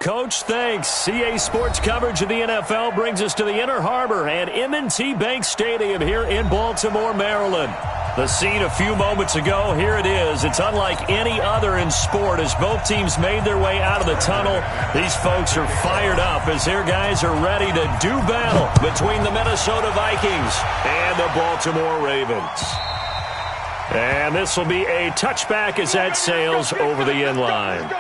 Coach. Thanks. CA Sports coverage of the NFL brings us to the Inner Harbor and M&T Bank Stadium here in Baltimore, Maryland. The scene a few moments ago, here it is. It's unlike any other in sport as both teams made their way out of the tunnel. These folks are fired up as their guys are ready to do battle between the Minnesota Vikings and the Baltimore Ravens. And this will be a touchback as that sails over the end line.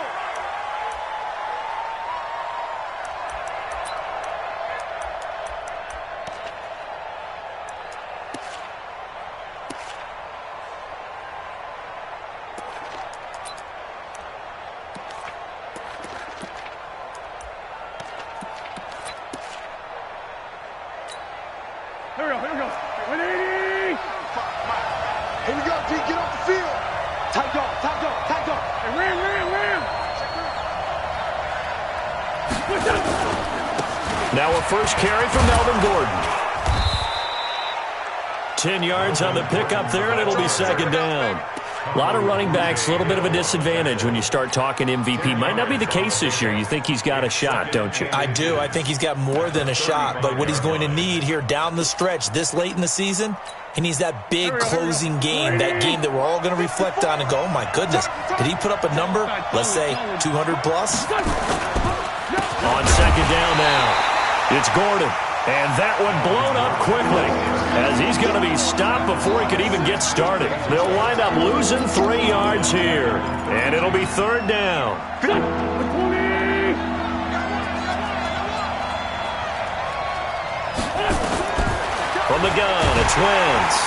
Now a first carry from Melvin Gordon. 10 yards on the pickup there, and it'll be second down. A lot of running backs, a little bit of a disadvantage when you start talking MVP. Might not be the case this year. You think he's got a shot, don't you? I do. I think he's got more than a shot. But what he's going to need here down the stretch this late in the season, he needs that big closing game, that game that we're all going to reflect on and go, oh, my goodness, did he put up a number, let's say 200 plus? On second down now. It's Gordon, and that one blown up quickly as he's going to be stopped before he could even get started. They'll wind up losing 3 yards here, and it'll be third down. From the gun, it's Wentz.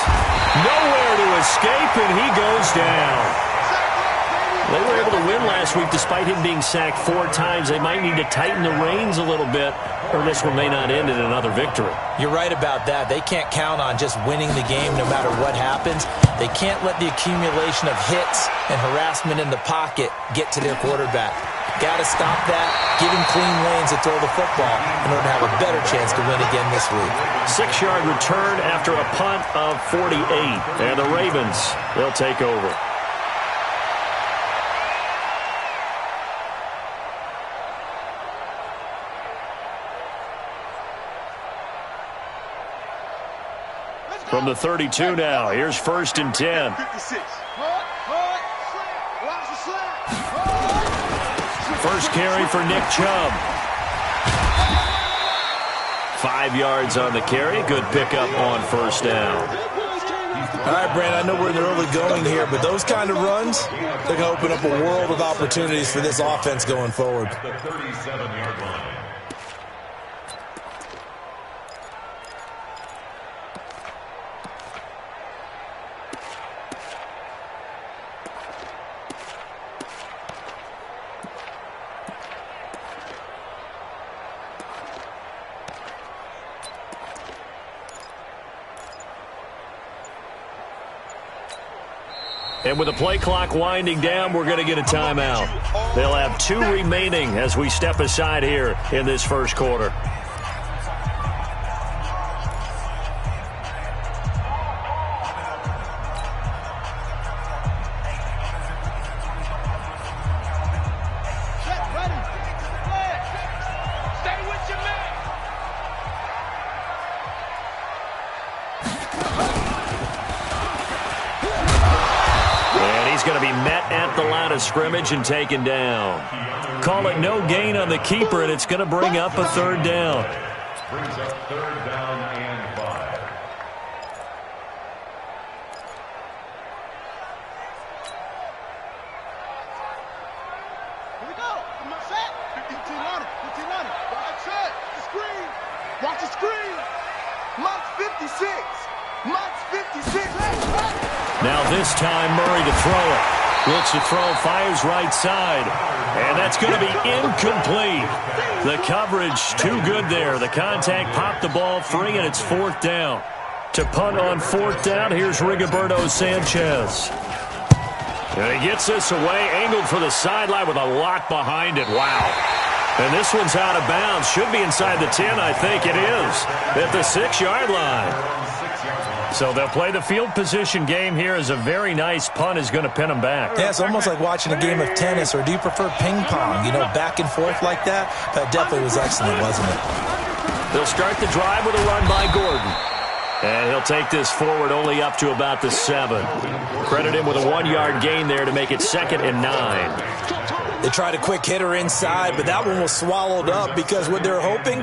Nowhere to escape, and he goes down. They were able to win last week despite him being sacked 4 times. They might need to tighten the reins a little bit, or this one may not end in another victory. You're right about that. They can't count on just winning the game no matter what happens. They can't let the accumulation of hits and harassment in the pocket get to their quarterback. Got to stop that, give him clean lanes to throw the football in order to have a better chance to win again this week. 6-yard return after a punt of 48. And the Ravens, they'll take over. From the 32 now, here's first and 10. First carry for Nick Chubb. 5 yards on the carry. Good pickup on first down. All right, Brandon, I know we're in the early going here, but those kind of runs, they're going to open up a world of opportunities for this offense going forward. The 37-yard line. And with the play clock winding down, we're going to get a timeout. They'll have 2 remaining as we step aside here in this first quarter. Scrimmage and taken down. Call it no gain on the keeper, and it's going to bring up a third down. Brings up third down and 5. Here we go. I'm not set. 15 on it. 15 on it. Right set. The screen. Watch the screen. Monk's 56. Monk's 56. Now this time Murray to throw it. Looks to throw, fires right side, and that's going to be incomplete. The coverage too good there. The contact popped the ball free, and it's fourth down. To punt on fourth down, here's Rigoberto Sanchez. And he gets this away, angled for the sideline with a lot behind it. Wow. And this one's out of bounds. Should be inside the 10, I think it is. At the 6-yard line. So they'll play the field position game here as a very nice punt is going to pin them back. Yeah, it's almost like watching a game of tennis, or do you prefer ping pong? You know, back and forth like that? That definitely was excellent, wasn't it? They'll start the drive with a run by Gordon. And he'll take this forward only up to about the 7. Credit him with a 1-yard gain there to make it 2nd and 9. They tried a quick hitter inside, but that one was swallowed up because what they're hoping,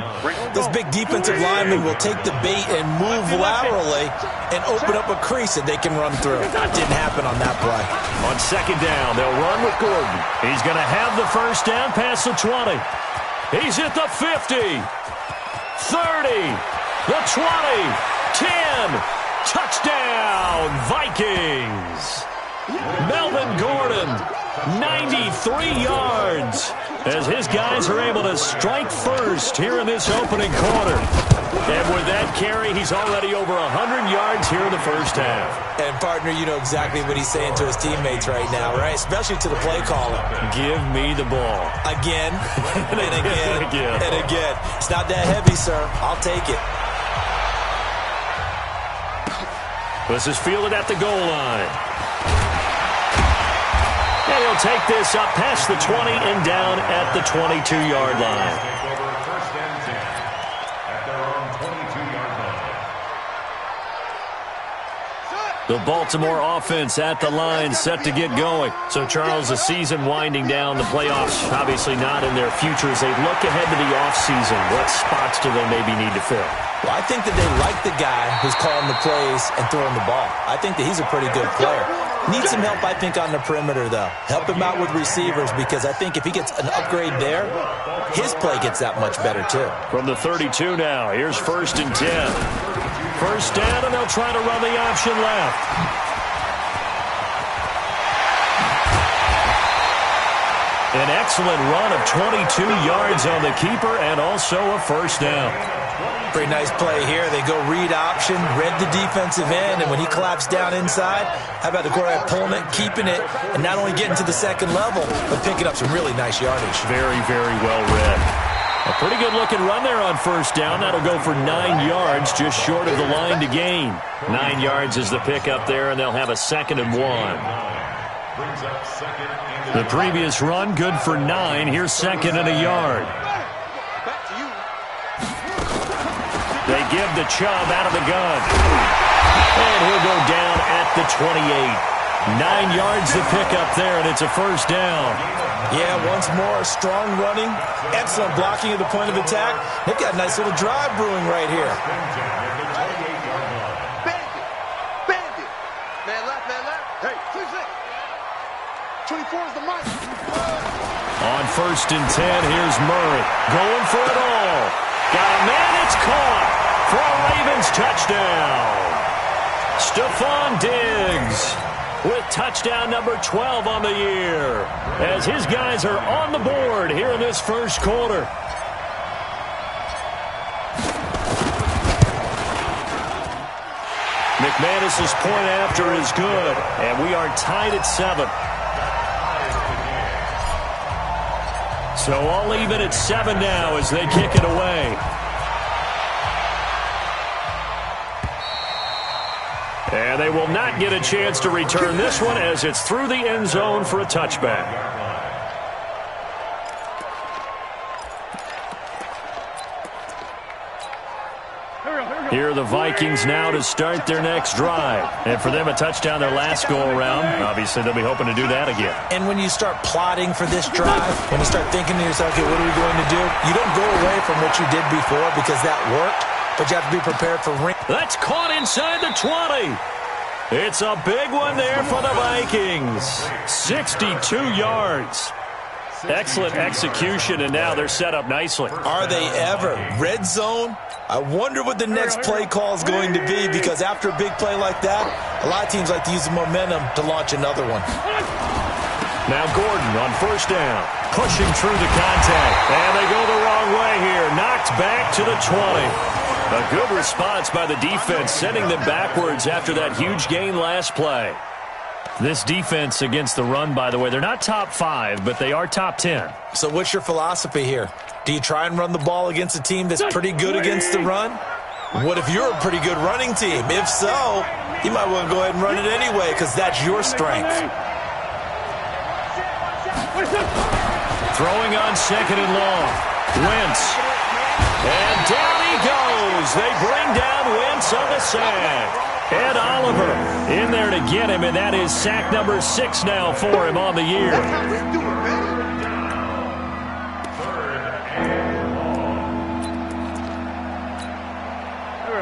those big defensive linemen will take the bait and move laterally and open up a crease that they can run through. That didn't happen on that play. On 2nd down, they'll run with Gordon. He's going to have the first down past the 20. He's at the 50, 30, the 20. 10, touchdown, Vikings. Melvin Gordon, 93 yards, as his guys are able to strike first here in this opening quarter. And with that carry, he's already over 100 yards here in the first half. And, partner, you know exactly what he's saying to his teammates right now, right? Especially to the play caller. Give me the ball. Again, and again, and again. It's not that heavy, sir. I'll take it. This is fielded at the goal line. And he'll take this up past the 20 and down at the 22-yard line. The Baltimore offense at the line, set to get going. So, Charles, the season winding down, the playoffs obviously not in their future. As they look ahead to the offseason, what spots do they maybe need to fill? Well, I think that they like the guy who's calling the plays and throwing the ball. I think that he's a pretty good player. Needs some help, I think, on the perimeter, though. Help him out with receivers, because I think if he gets an upgrade there, his play gets that much better, too. From the 32 now, here's 1st and 10. First down, and they'll try to run the option left. An excellent run of 22 yards on the keeper and also a first down. Pretty nice play here. They go read option, read the defensive end, and when he collapsed down inside, how about the quarterback pulling it, keeping it, and not only getting to the second level, but picking up some really nice yardage. Very, very well read. A pretty good-looking run there on first down. That'll go for 9 yards, just short of the line to gain. 9 yards is the pickup there, and they'll have a 2nd and 1. The previous run, good for 9. Here's 2nd and a yard. They give the Chubb out of the gun. And he'll go down at the 28. 9 yards to pick up there, and it's a first down. Yeah, once more, strong running, excellent blocking at the point of attack. They've got a nice little drive brewing right here. Bandit. Man left. Hey, 24 is the mic. On 1st and 10, here's Murray. Going for it all. Got a man, it's caught for a Ravens touchdown. Stephon Diggs with touchdown number 12 on the year, as his guys are on the board here in this first quarter. McManus's point after is good, and we are tied at 7. So all even at 7 now as they kick it away. And they will not get a chance to return this one as it's through the end zone for a touchback. Here are the Vikings now to start their next drive. And for them, a touchdown their last go-around. Obviously, they'll be hoping to do that again. And when you start plotting for this drive, when you start thinking to yourself, okay, what are we going to do? You don't go away from what you did before because that worked, but you have to be prepared for ring. That's caught inside the 20. It's a big one there for the Vikings. 62 yards. Excellent execution, and now they're set up nicely. Are they ever? Red zone? I wonder what the next play call is going to be, because after a big play like that, a lot of teams like to use the momentum to launch another one. Now Gordon on first down, pushing through the contact, and they go the wrong way here. Knocked back to the 20. A good response by the defense, sending them backwards after that huge gain last play. This defense against the run, by the way, they're not top 5, but they are top 10. So what's your philosophy here? Do you try and run the ball against a team that's pretty good against the run? What if you're a pretty good running team? If so, you might want to go ahead and run it anyway because that's your strength. Throwing on second and long. Wentz. And down he goes. They bring down Wentz on the sack. Ed Oliver in there to get him, and that is sack number 6 now for him on the year.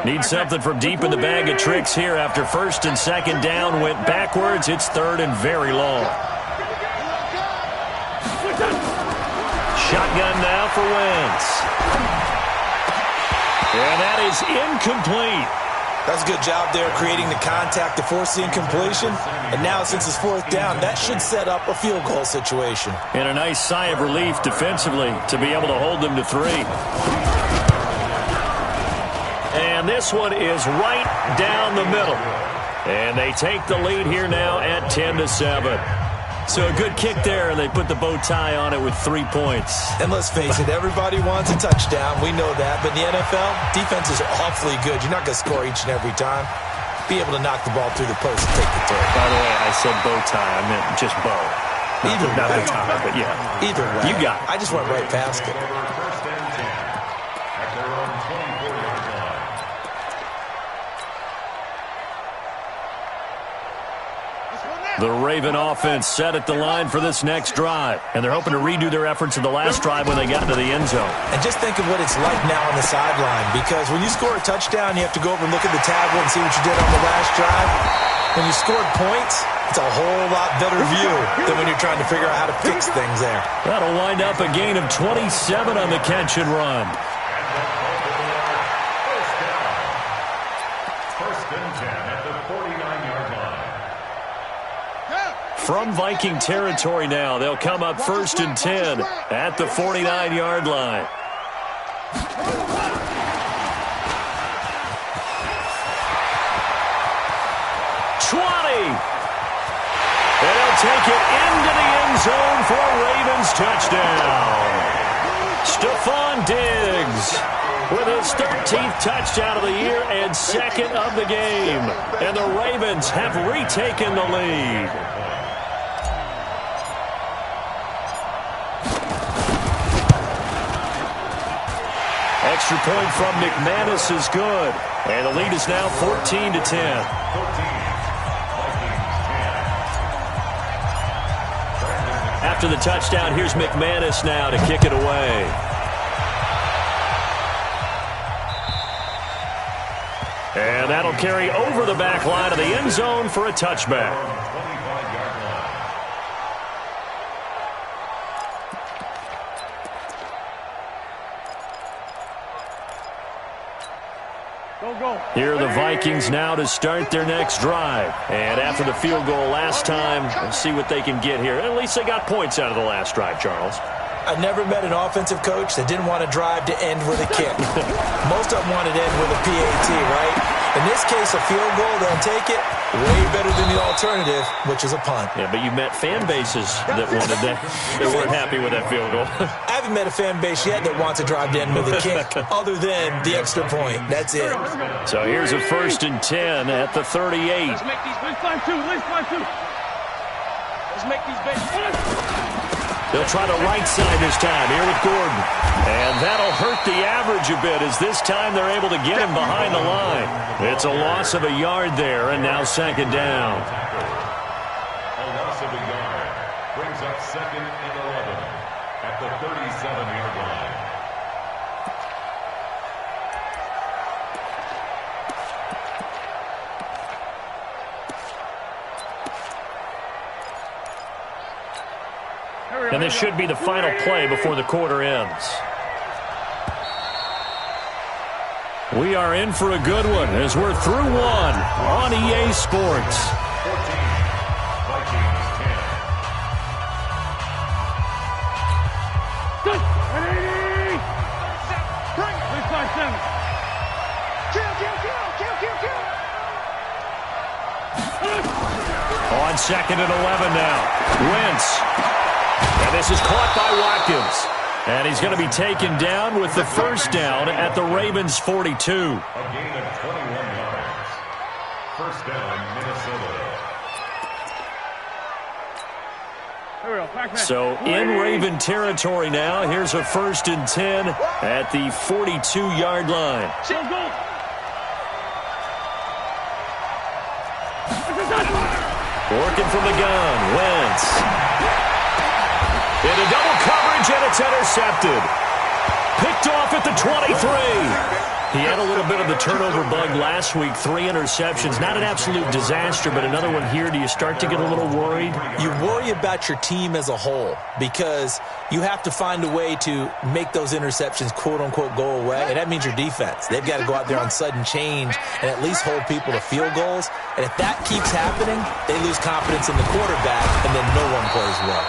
Need something from deep in the bag of tricks here after first and second down went backwards. It's third and very long. Shotgun now for Wentz. And that is incomplete. That's a good job there creating the contact to force the incompletion. And now since it's fourth down, that should set up a field goal situation. And a nice sigh of relief defensively to be able to hold them to 3. And this one is right down the middle. And they take the lead here now at 10-7. So a good kick there, and they put the bow tie on it with 3 points. And let's face it, everybody wants a touchdown. We know that. But in the NFL, defenses are awfully good. You're not going to score each and every time. Be able to knock the ball through the post and take the throw. By the way, I said bow tie. I meant just bow. Either not way. the tie, but yeah. Either way. You got it. I just went right past it. First and 10 at their own 24-yard line. The Raven offense set at the line for this next drive. And they're hoping to redo their efforts in the last drive when they got into the end zone. And just think of what it's like now on the sideline. Because when you score a touchdown, you have to go over and look at the tablet and see what you did on the last drive. When you scored points, it's a whole lot better view than when you're trying to figure out how to fix things there. That'll wind up a gain of 27 on the catch and run. First and 10 at the 49-yard line. From Viking territory now, they'll come up first and 10 at the 49-yard line. And they'll take it into the end zone for a Ravens touchdown. Stephon Diggs with his 13th touchdown of the year and second of the game. And the Ravens have retaken the lead. Extra point from McManus is good. And the lead is now 14-10. After the touchdown, here's McManus now to kick it away. And that'll carry over the back line of the end zone for a touchback. Here are the Vikings now to start their next drive. And after the field goal last time, we'll see what they can get here. At least they got points out of the last drive, Charles. I've never met an offensive coach that didn't want a drive to end with a kick. Most of them wanted to end with a PAT, right? In this case, a field goal, they'll take it. Way better than the alternative, which is a punt. Yeah, but you met fan bases that wanted that. They weren't happy with that field goal. I haven't met a fan base yet that wants a drive to end with a kick, other than the extra point. That's it. So here's a first and 10 at the 38. Let's make these big five two. Let's make these big. They'll try the right side this time here with Gordon. And that'll hurt the average a bit as this time they're able to get him behind the line. It's a loss of a yard there, and now second down. A loss of a yard brings up second and 11 at the 37-yard line. And this should be the final play before the quarter ends. We are in for a good one as we're through one on EA Sports. 14, Vikings 10. Bring it. 357. Kill. On second and 11 now. Wentz. And this is caught by Watkins. And he's going to be taken down with the first down at the Ravens' 42. A gain of 21 yards. First down, Minnesota. So in Raven territory now. Here's a 1st and 10 at the 42-yard line. Working from the gun, Wentz. Into double coverage, and it's intercepted. Picked off at the 23. He had a little bit of the turnover bug last week, 3 interceptions. Not an absolute disaster, but another one here. Do you start to get a little worried? You worry about your team as a whole because you have to find a way to make those interceptions, quote-unquote, go away, and that means your defense. They've got to go out there on sudden change and at least hold people to field goals. And if that keeps happening, they lose confidence in the quarterback, and then no one plays well.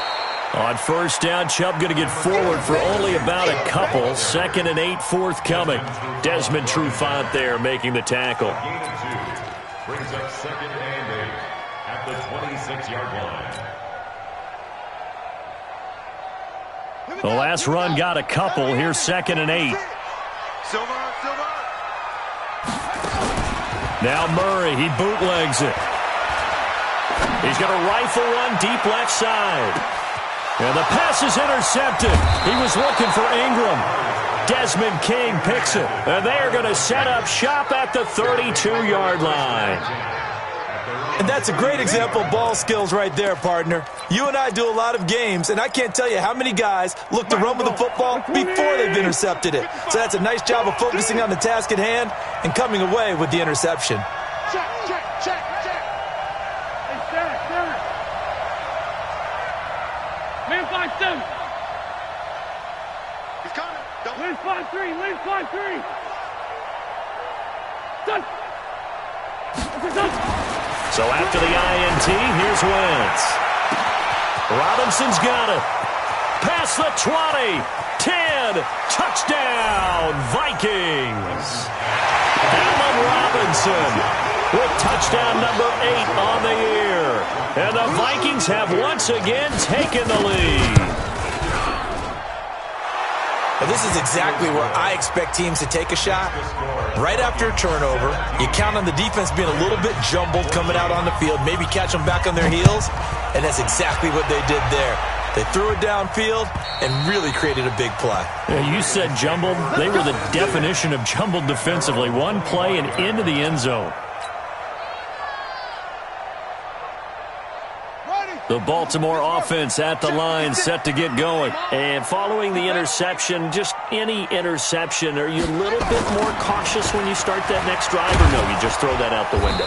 On first down, Chubb going to get forward for only about a couple. 2nd and 8 forthcoming. Desmond Trufant there making the tackle. Gain of 2. Brings up 2nd and 8 at the 26-yard line. The last run got a couple. Here's 2nd and 8. Now Murray, he bootlegs it. He's going to rifle one deep left side. And the pass is intercepted. He was looking for Ingram. Desmond King picks it. And they're going to set up shop at the 32-yard line. And that's a great example of ball skills right there, partner. You and I do a lot of games, and I can't tell you how many guys look to run with the football before they've intercepted it. So that's a nice job of focusing on the task at hand and coming away with the interception. Check, check, check, check. Hey, Derek. Man 5-7. He's coming. Don't. Lane 5-3. Lane 5-3. Done. So after the INT, here's Wentz. Robinson's got it. Past the 20. 10. Touchdown, Vikings. Allen Robinson with touchdown number 8 on the year. And the Vikings have once again taken the lead. Well, this is exactly where I expect teams to take a shot. Right after a turnover, you count on the defense being a little bit jumbled coming out on the field, maybe catch them back on their heels, and that's exactly what they did there. They threw it downfield and really created a big play. Yeah, you said jumbled. They were the definition of jumbled defensively. One play and into the end zone. The Baltimore offense at the line, set to get going. And following the interception, just any interception, are you a little bit more cautious when you start that next drive, or no, you just throw that out the window?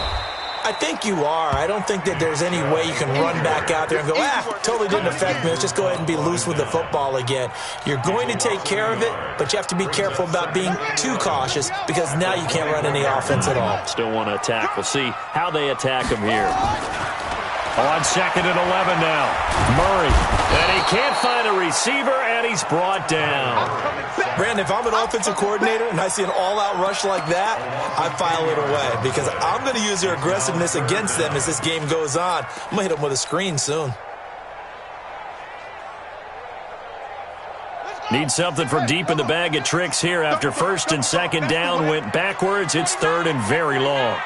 I think you are. I don't think that there's any way you can run back out there and go, totally didn't affect me. Let's just go ahead and be loose with the football again. You're going to take care of it, but you have to be careful about being too cautious because now you can't run any offense at all. Still want to attack. We'll see how they attack him here. On 2nd and 11 now. Murray. And he can't find a receiver, and he's brought down. Brandon, if I'm an offensive coordinator and I see an all-out rush like that, I file it away because I'm going to use their aggressiveness against them as this game goes on. I'm going to hit them with a screen soon. Need something from deep in the bag of tricks here after 1st and 2nd down went backwards. It's 3rd and very long.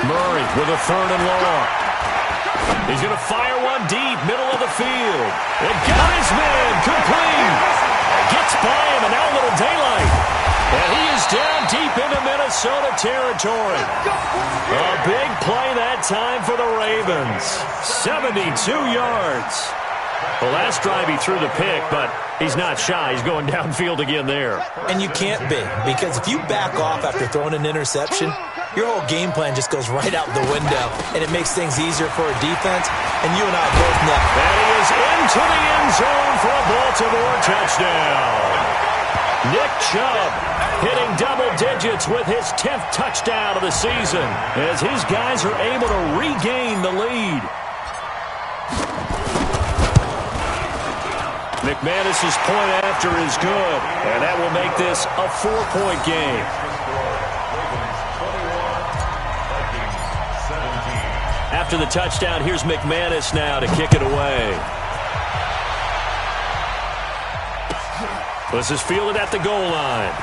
Murray with a 3rd and long. He's going to fire one deep, middle of the field. It got his man, complete. Gets by him, and now a little daylight. And he is down deep into Minnesota territory. A big play that time for the Ravens. 72 yards. The last drive he threw the pick, but he's not shy. He's going downfield again there. And you can't be, because if you back off after throwing an interception, your whole game plan just goes right out the window, and it makes things easier for a defense, and you and I both know. And he is into the end zone for a Baltimore touchdown. Nick Chubb hitting double digits with his 10th touchdown of the season as his guys are able to regain the lead. McManus's point after is good, and that will make this a 4-point game. after the touchdown, here's McManus now to kick it away. This is fielded at the goal line.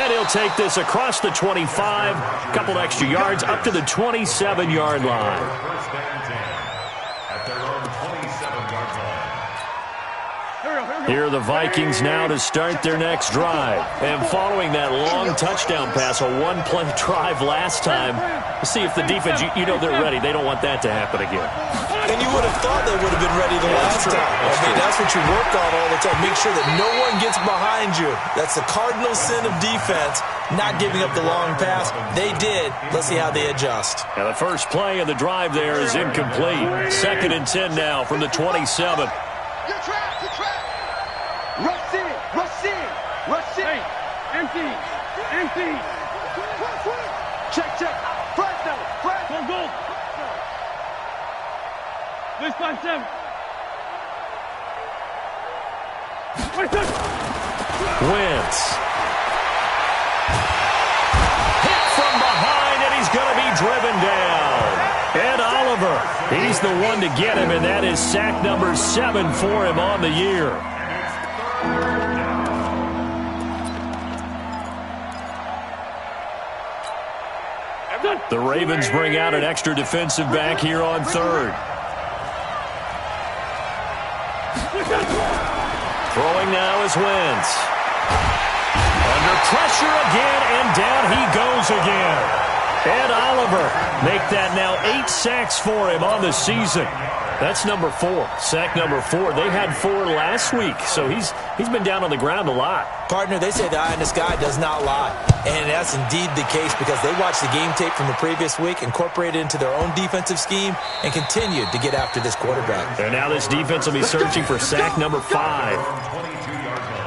And he'll take this across the 25, a couple extra yards, up to the 27-yard line. First and 10 at their own 27-yard line. Here are the Vikings now to start their next drive. And following that long touchdown pass, a one-play drive last time, let's see if the defense, you know they're ready. They don't want that to happen again. And you would have thought they would have been ready the last time. That's what you work on all the time. Make sure that no one gets behind you. That's the cardinal sin of defense, not giving up the long pass. They did. Let's see how they adjust. Now the first play of the drive there is incomplete. 2nd and 10 now from the 27. You're trapped. You're trapped. Rush in. Rush in. Rush in. Hey, empty. Empty. Check, check. Fresno. Fresno. Go, go. This 5-7. Wentz. Hit from behind, and he's going to be driven down. Ed Oliver, he's the one to get him, and that is sack number 7 for him on the year. The Ravens bring out an extra defensive back here on 3rd. Throwing now is Wentz. Under pressure again, and down he goes again. Ed Oliver make that now 8 sacks for him on the season. That's number 4. Sack number 4. They had 4 last week, so he's been down on the ground a lot. Partner, they say the eye in the sky does not lie. And that's indeed the case because they watched the game tape from the previous week, incorporated it into their own defensive scheme, and continued to get after this quarterback. And now this defense will be searching for sack number 5. 22-yard line.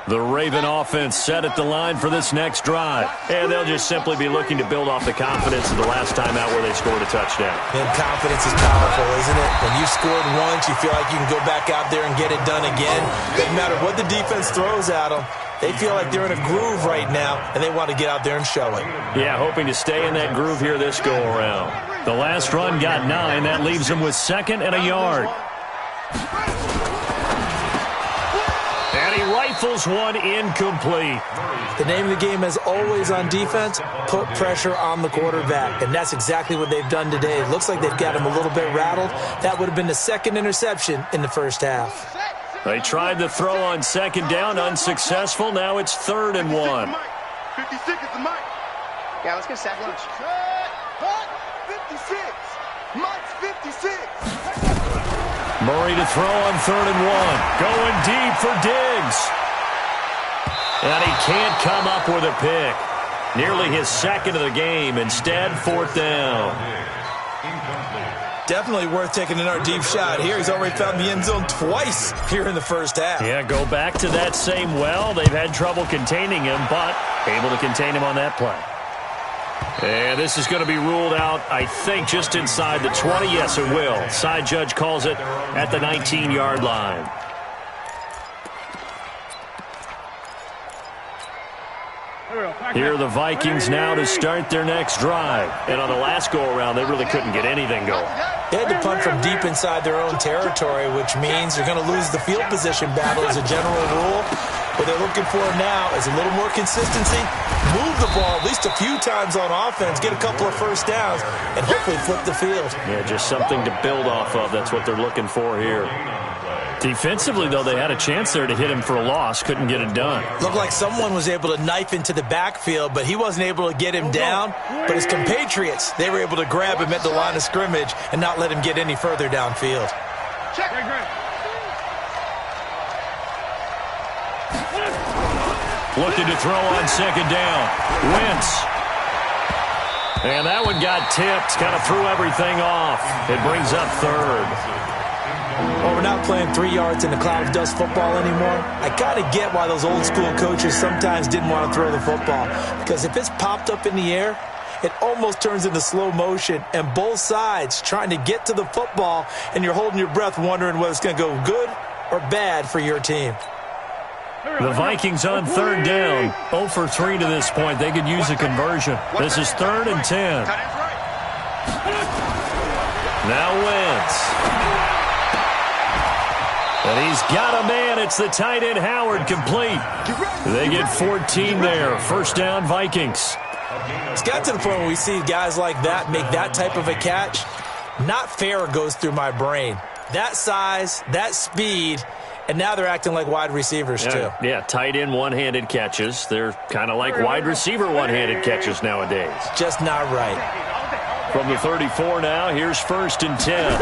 The Raven offense set at the line for this next drive. And they'll just simply be looking to build off the confidence of the last time out where they scored a touchdown. And confidence is powerful, isn't it? When you've scored once, you feel like you can go back out there and get it done again. Doesn't matter what the defense throws at them. They feel like they're in a groove right now, and they want to get out there and show it. Yeah, hoping to stay in that groove here this go-around. The last run got 9. That leaves them with 2nd and a yard. And he rifles one incomplete. The name of the game is always on defense, put pressure on the quarterback. And that's exactly what they've done today. It looks like they've got him a little bit rattled. That would have been the 2nd interception in the first half. They tried to throw on 2nd down, unsuccessful. Now it's 3rd and 1. 56 is the mic. Yeah, let's get sack lunch. 56. Mike's 56. Murray to throw on 3rd and 1. Going deep for Diggs. And he can't come up with a pick. Nearly his 2nd of the game. Instead, 4th down. Definitely worth taking another deep shot here. He's already found the end zone twice here in the first half. Yeah, go back to that same well. They've had trouble containing him, but able to contain him on that play. And this is going to be ruled out, I think, just inside the 20. Yes, it will. Side judge calls it at the 19-yard line. Here are the Vikings now to start their next drive. And on the last go-around, they really couldn't get anything going. They had to punt from deep inside their own territory, which means they're going to lose the field position battle as a general rule. What they're looking for now is a little more consistency, move the ball at least a few times on offense, get a couple of first downs, and hopefully flip the field. Yeah, just something to build off of. That's what they're looking for here. Defensively, though, they had a chance there to hit him for a loss. Couldn't get it done. Looked like someone was able to knife into the backfield, but he wasn't able to get him down. But his compatriots, they were able to grab him at the line of scrimmage and not let him get any further downfield. Check. Looking to throw on 2nd down. Wentz. And that one got tipped. Kind of threw everything off. It brings up 3rd. Well, we're not playing 3 yards in the cloud of dust football anymore. I kind of get why those old school coaches sometimes didn't want to throw the football. Because if it's popped up in the air it almost turns into slow motion, and both sides trying to get to the football, and you're holding your breath wondering whether it's going to go good or bad for your team. The Vikings on third down. 0 for 3 to this point. They could use a conversion. This is 3rd and 10. Now Wentz. And he's got a man. It's the tight end Howard, complete. They get 14 there. First down, Vikings. It's got to the point where we see guys like that make that type of a catch. Not fair goes through my brain. That size, that speed, and now they're acting like wide receivers too. Yeah, tight end one-handed catches. They're kind of like wide receiver one-handed catches nowadays. Just not right. From the 34 now, here's 1st and 10.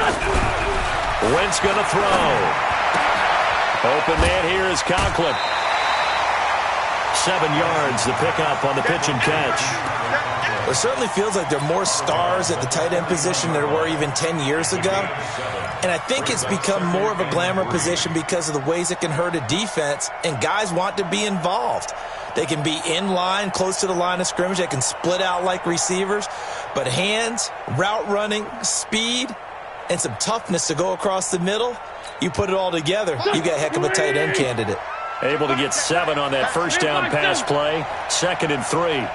Wentz going to throw. Open man here is Conklin. 7 yards, the pickup on the pitch and catch. It certainly feels like there are more stars at the tight end position than there were even 10 years ago. And I think it's become more of a glamour position because of the ways it can hurt a defense, and guys want to be involved. They can be in line, close to the line of scrimmage. They can split out like receivers. But hands, route running, speed, and some toughness to go across the middle, you put it all together, you got a heck of a tight end candidate. Able to get 7 on that first down pass play. 2nd and 3.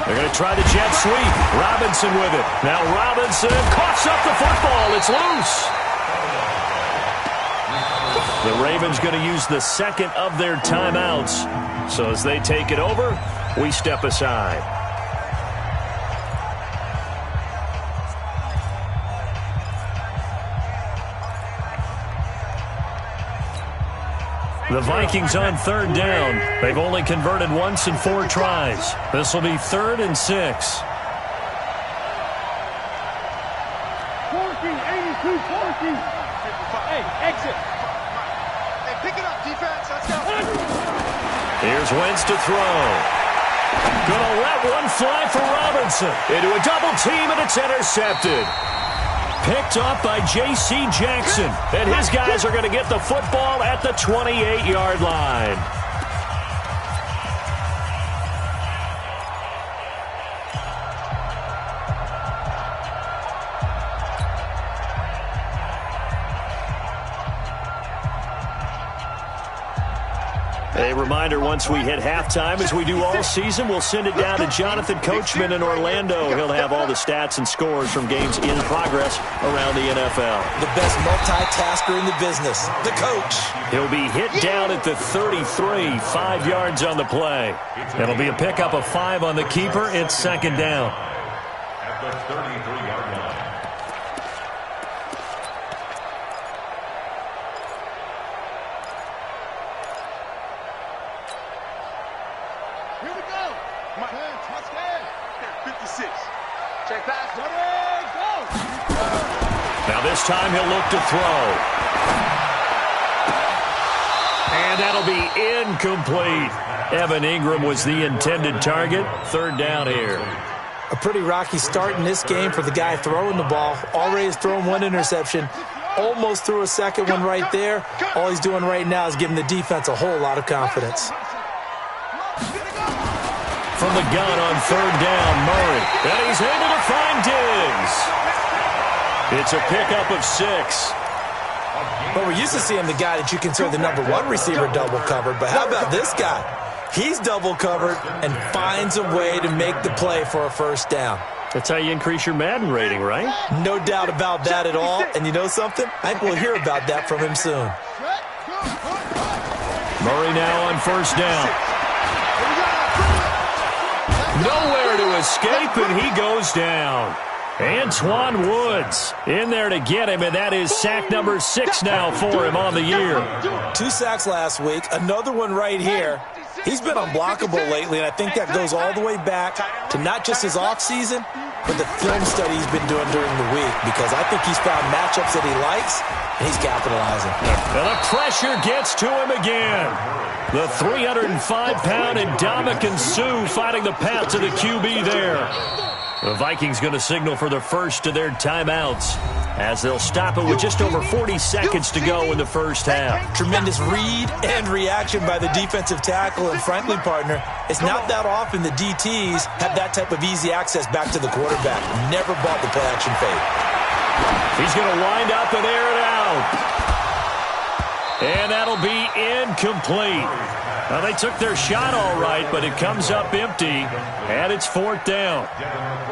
They're going to try the jet sweep. Robinson with it. Now Robinson coughs up the football. It's loose. The Ravens going to use the 2nd of their timeouts. So as they take it over, we step aside. The Vikings on third down. They've only converted once in 4 tries. This will be 3rd and 6. 14, 82, 14. Hey, exit. Hey, pick it up, defense. Let's go. Here's Wentz to throw. Gonna let one fly for Robinson. Into a double team, and it's intercepted. Picked off by J.C. Jackson. And his guys are going to get the football at the 28-yard line. A reminder, once we hit halftime, as we do all season, we'll send it down to Jonathan Coachman in Orlando. He'll have all the stats and scores from games in progress around the NFL. The best multitasker in the business, the coach. He'll be hit down at the 33, 5 yards on the play. It'll be a pickup of 5 on the keeper. It's 2nd down. At the 33-yard line. Here we go. Touchdown. 56. Check pass. Go. Now this time he'll look to throw. And that'll be incomplete. Evan Ingram was the intended target. 3rd down here. A pretty rocky start in this game for the guy throwing the ball. Already has thrown 1 interception. Almost threw a 2nd one right there. All he's doing right now is giving the defense a whole lot of confidence. From the gun on 3rd down, Murray. And he's able to find Diggs. It's a pickup of 6. But we're used to seeing the guy that you consider the #1 receiver double covered. But how about this guy? He's double covered and finds a way to make the play for a first down. That's how you increase your Madden rating, right? No doubt about that at all. And you know something? I think we'll hear about that from him soon. Murray now on 1st down. Nowhere to escape, and he goes down. Antoine Woods in there to get him, and that is sack number 6 now for him on the year. 2 sacks last week, another one right here. He's been unblockable lately, and I think that goes all the way back to not just his offseason, but the film study he's been doing during the week, because I think he's found matchups that he likes, and he's capitalizing. And the pressure gets to him again. The 305-pound Ndamukong Suh fighting the path to the QB there. The Vikings going to signal for the first of their timeouts as they'll stop it with just over 40 seconds to go in the first half. Tremendous read and reaction by the defensive tackle. And frankly, partner, it's not that often the DTs have that type of easy access back to the quarterback. Never bought the play-action fade. He's going to wind up and air it out. And that'll be incomplete. Now, they took their shot all right, but it comes up empty, and it's 4th down.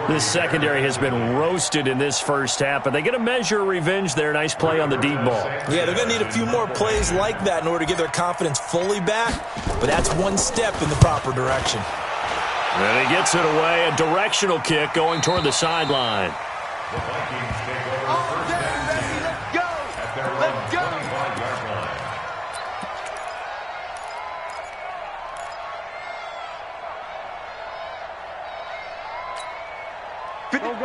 This secondary has been roasted in this first half, but they get a measure of revenge there. Nice play on the deep ball. Yeah, they're going to need a few more plays like that in order to get their confidence fully back, but that's one step in the proper direction. And he gets it away, a directional kick going toward the sideline. The Vikings take over first down. Let's go. At their own 25-yard line.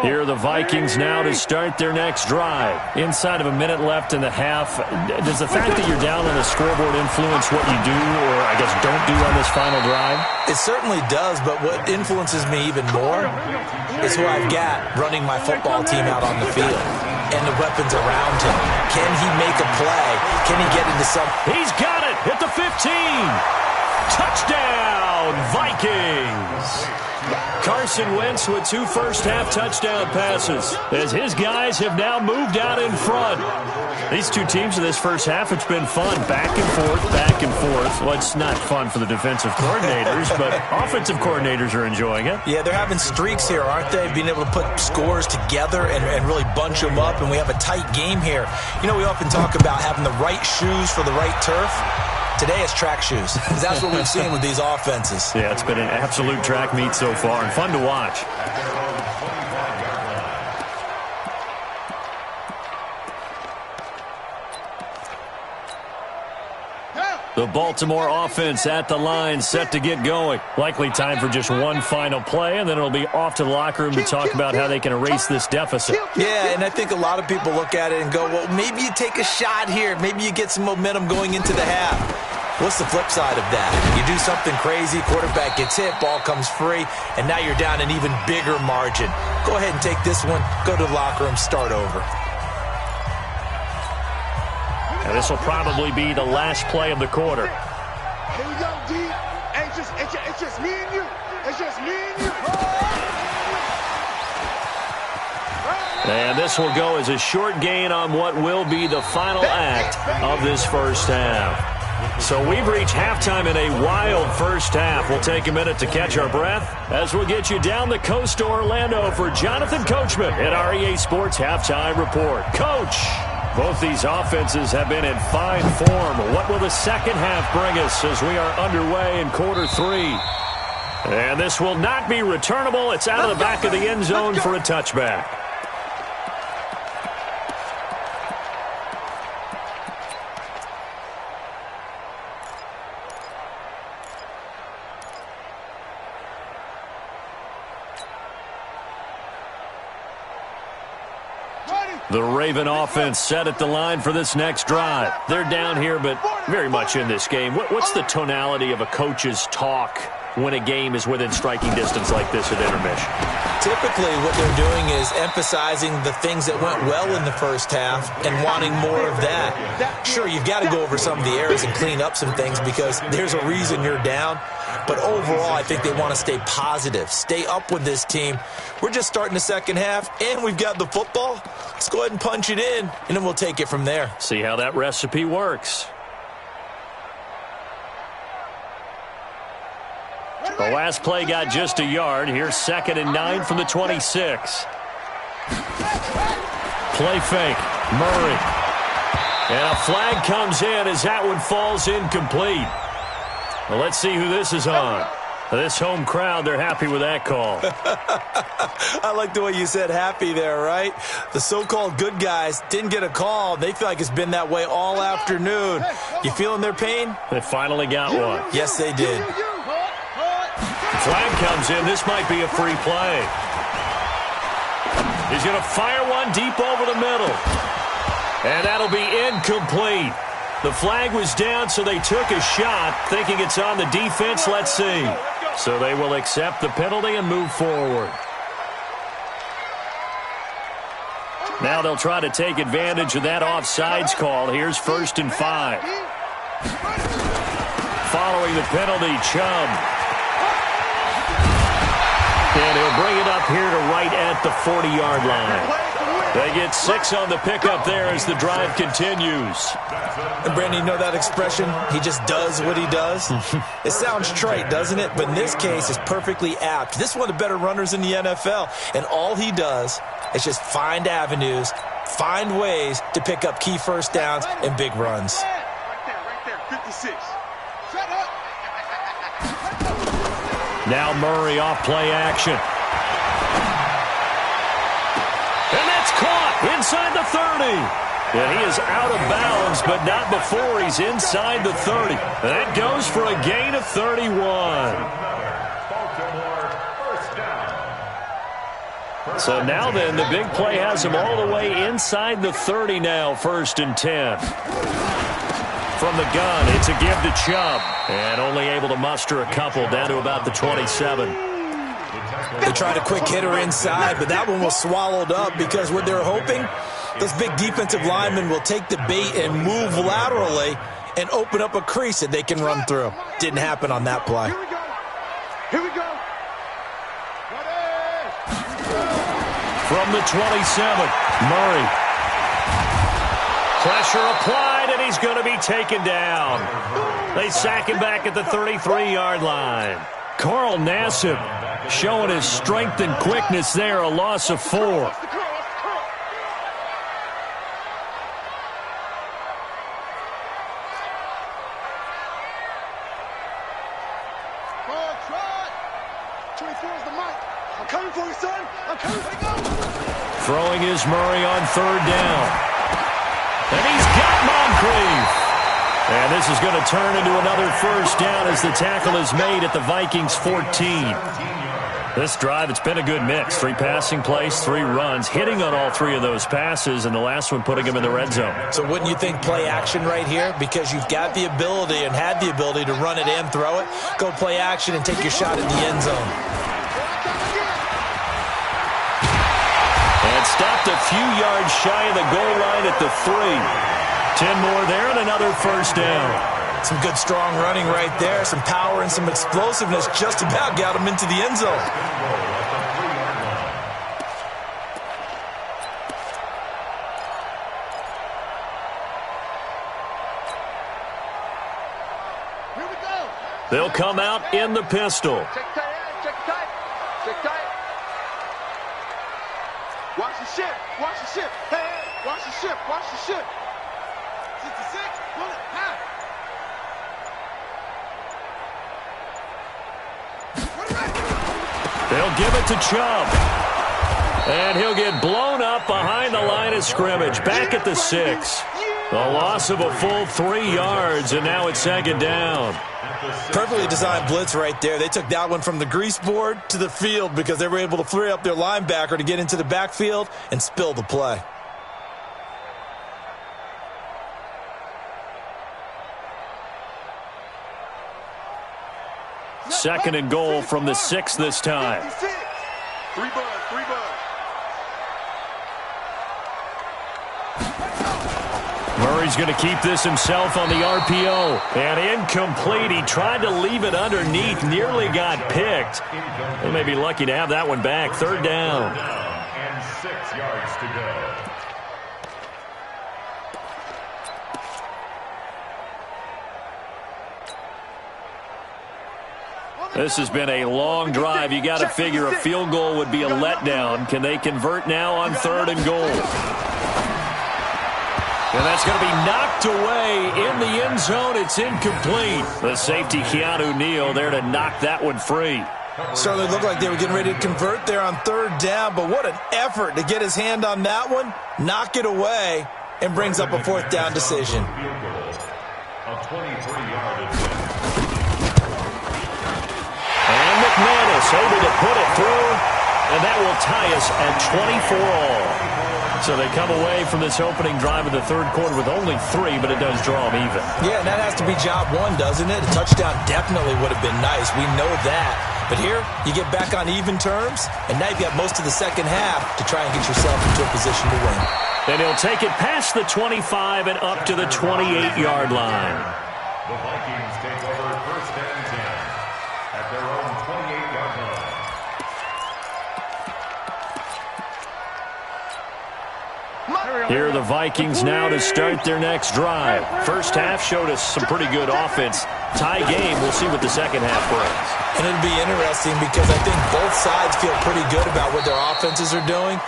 Here are the Vikings now to start their next drive. Inside of a minute left in the half, does the fact that you're down on the scoreboard influence what you do, or I guess don't do on this final drive? It certainly does, but what influences me even more is who I've got running my football team out on the field and the weapons around him. Can he make a play? Can he get into some... He's got it at the 15. Touchdown, Vikings. Carson Wentz with 2 first-half touchdown passes as his guys have now moved out in front. These two teams in this first half, it's been fun. Back and forth, back and forth. Well, it's not fun for the defensive coordinators, but offensive coordinators are enjoying it. Yeah, they're having streaks here, aren't they? Being able to put scores together and really bunch them up, and we have a tight game here. You know, we often talk about having the right shoes for the right turf. Today it's track shoes. That's what we've seen with these offenses. Yeah, it's been an absolute track meet so far and fun to watch. The Baltimore offense at the line, set to get going. Likely time for just one final play, and then it'll be off to the locker room to talk about how they can erase this deficit. Yeah, and I think a lot of people look at it and go, well, maybe you take a shot here. Maybe you get some momentum going into the half. What's the flip side of that? You do something crazy, quarterback gets hit, ball comes free, and now you're down an even bigger margin. Go ahead and take this one, go to the locker room, start over. And this will probably be the last play of the quarter. Here we go, D. Hey, it's just me and you. It's just me and you. And this will go as a short gain on what will be the final act of this first half. So we've reached halftime in a wild first half. We'll take a minute to catch our breath as we'll get you down the coast to Orlando for Jonathan Coachman at our EA Sports Halftime Report. Coach, both these offenses have been in fine form. What will the second half bring us as we are underway in quarter 3? And this will not be returnable. It's out of the back of the end zone for a touchback. The Raven offense set at the line for this next drive. They're down here, but very much in this game. What's the tonality of a coach's talk when a game is within striking distance like this at intermission? Typically, what they're doing is emphasizing the things that went well in the first half and wanting more of that. Sure, you've got to go over some of the errors and clean up some things because there's a reason you're down. But overall, I think they want to stay positive, stay up with this team. We're just starting the second half, and we've got the football. Let's go ahead and punch it in, and then we'll take it from there. See how that recipe works. The last play got just a yard. Here's 2nd and 9 from the 26. Play fake. Murray. And a flag comes in as that one falls incomplete. Well, let's see who this is on. This home crowd, they're happy with that call. I like the way you said happy there, right? The so-called good guys didn't get a call. They feel like it's been that way all afternoon. You feeling their pain? They finally got one. Yes, they did. Flag comes in. This might be a free play. He's going to fire one deep over the middle. And that'll be incomplete. The flag was down, so they took a shot, thinking it's on the defense. Let's see. So they will accept the penalty and move forward. Now they'll try to take advantage of that offsides call. Here's 1st and 5. Following the penalty, Chubb. And he'll bring it up here to right at the 40-yard line. They get 6 on the pickup there as the drive continues. And Brandon, you know that expression? He just does what he does? It sounds trite, doesn't it? But in this case, it's perfectly apt. This is one of the better runners in the NFL. And all he does is just find avenues, find ways to pick up key first downs and big runs. Right there, 56. Shut up. Now Murray off play action. And that's caught inside the 30. And he is out of bounds, but not before he's inside the 30. That goes for a gain of 31. So now then, the big play has him all the way inside the 30 now, 1st and 10. From the gun, it's a give to Chubb. And only able to muster a couple down to about the 27. They tried a quick hitter inside, but that one was swallowed up because what they're hoping, those big defensive linemen will take the bait and move laterally and open up a crease that they can run through. Didn't happen on that play. Here we go. Here we go. From the 27, Murray. Pressure applied, and he's going to be taken down. They sack him back at the 33-yard line. Carl Nassib showing his strength and quickness there, a loss of 4. Throwing is Murray on 3rd down. And he's got Moncrief. And this is going to turn into another 1st down as the tackle is made at the Vikings 14. This drive, it's been a good mix. 3 passing plays, 3 runs, hitting on all 3 of those passes, and the last one putting him in the red zone. So wouldn't you think play action right here? Because you've got the ability and had the ability to run it and throw it. Go play action and take your shot at the end zone. And stopped a few yards shy of the goal line at the 3. 10 more there and another 1st down. Some good strong running right there. Some power and some explosiveness just about got him into the end zone. Here we go. They'll come out in the pistol. Check tight. Check tight. Check tight. Watch the ship. Watch the ship. Hey, watch the ship. Watch the ship. 66. Bullet. Half. They'll give it to Chubb. And he'll get blown up behind the line of scrimmage. Back at the 6. A loss of a full 3 yards, and now it's 2nd down. Perfectly designed blitz right there. They took that one from the grease board to the field because they were able to free up their linebacker to get into the backfield and spill the play. Second and goal from the 6 this time. 3 buzz. Murray's going to keep this himself on the RPO. And incomplete. He tried to leave it underneath. Nearly got picked. They may be lucky to have that one back. 3rd down. And 6 yards to go. This has been a long drive. You got to figure a field goal would be a letdown. Can they convert now on 3rd and goal? And that's going to be knocked away in the end zone. It's incomplete. The safety, Keanu Neal, there to knock that one free. Certainly looked like they were getting ready to convert there on 3rd down, but what an effort to get his hand on that one, knock it away, and brings up a 4th down decision. A 23-yard attempt. And McManus able to put it through, and that will tie us at 24 all. So they come away from this opening drive of the 3rd quarter with only 3, but it does draw them even. Yeah, and that has to be job 1, doesn't it? A touchdown definitely would have been nice. We know that. But here, you get back on even terms, and now you've got most of the second half to try and get yourself into a position to win. And he'll take it past the 25 and up to the 28-yard line. The Vikings take over first and 10 at their own 28-yard line. Here are the Vikings now to start their next drive. First half showed us some pretty good offense. Tie game, we'll see what the second half brings. And it'll be interesting because I think both sides feel pretty good about what their offenses are doing.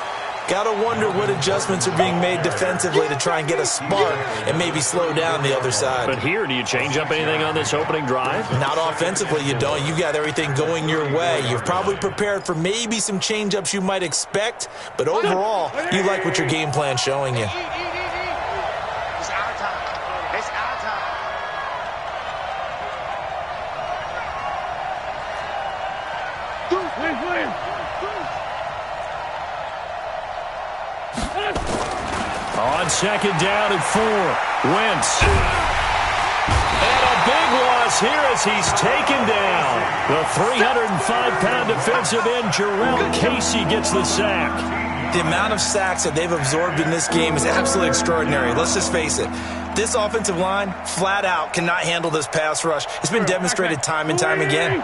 Got to wonder what adjustments are being made defensively to try and get a spark and maybe slow down the other side. But here, do you change up anything on this opening drive? Not offensively, you don't. You got everything going your way. You've probably prepared for maybe some change-ups you might expect, but overall, you like what your game plan's showing you. It's our time. It's our time. On second down and 4, Wentz. And a big loss here as he's taken down. The 305-pound defensive end, Jarrell Casey, gets the sack. The amount of sacks that they've absorbed in this game is absolutely extraordinary. Let's just face it. This offensive line, flat out, cannot handle this pass rush. It's been demonstrated time and time again.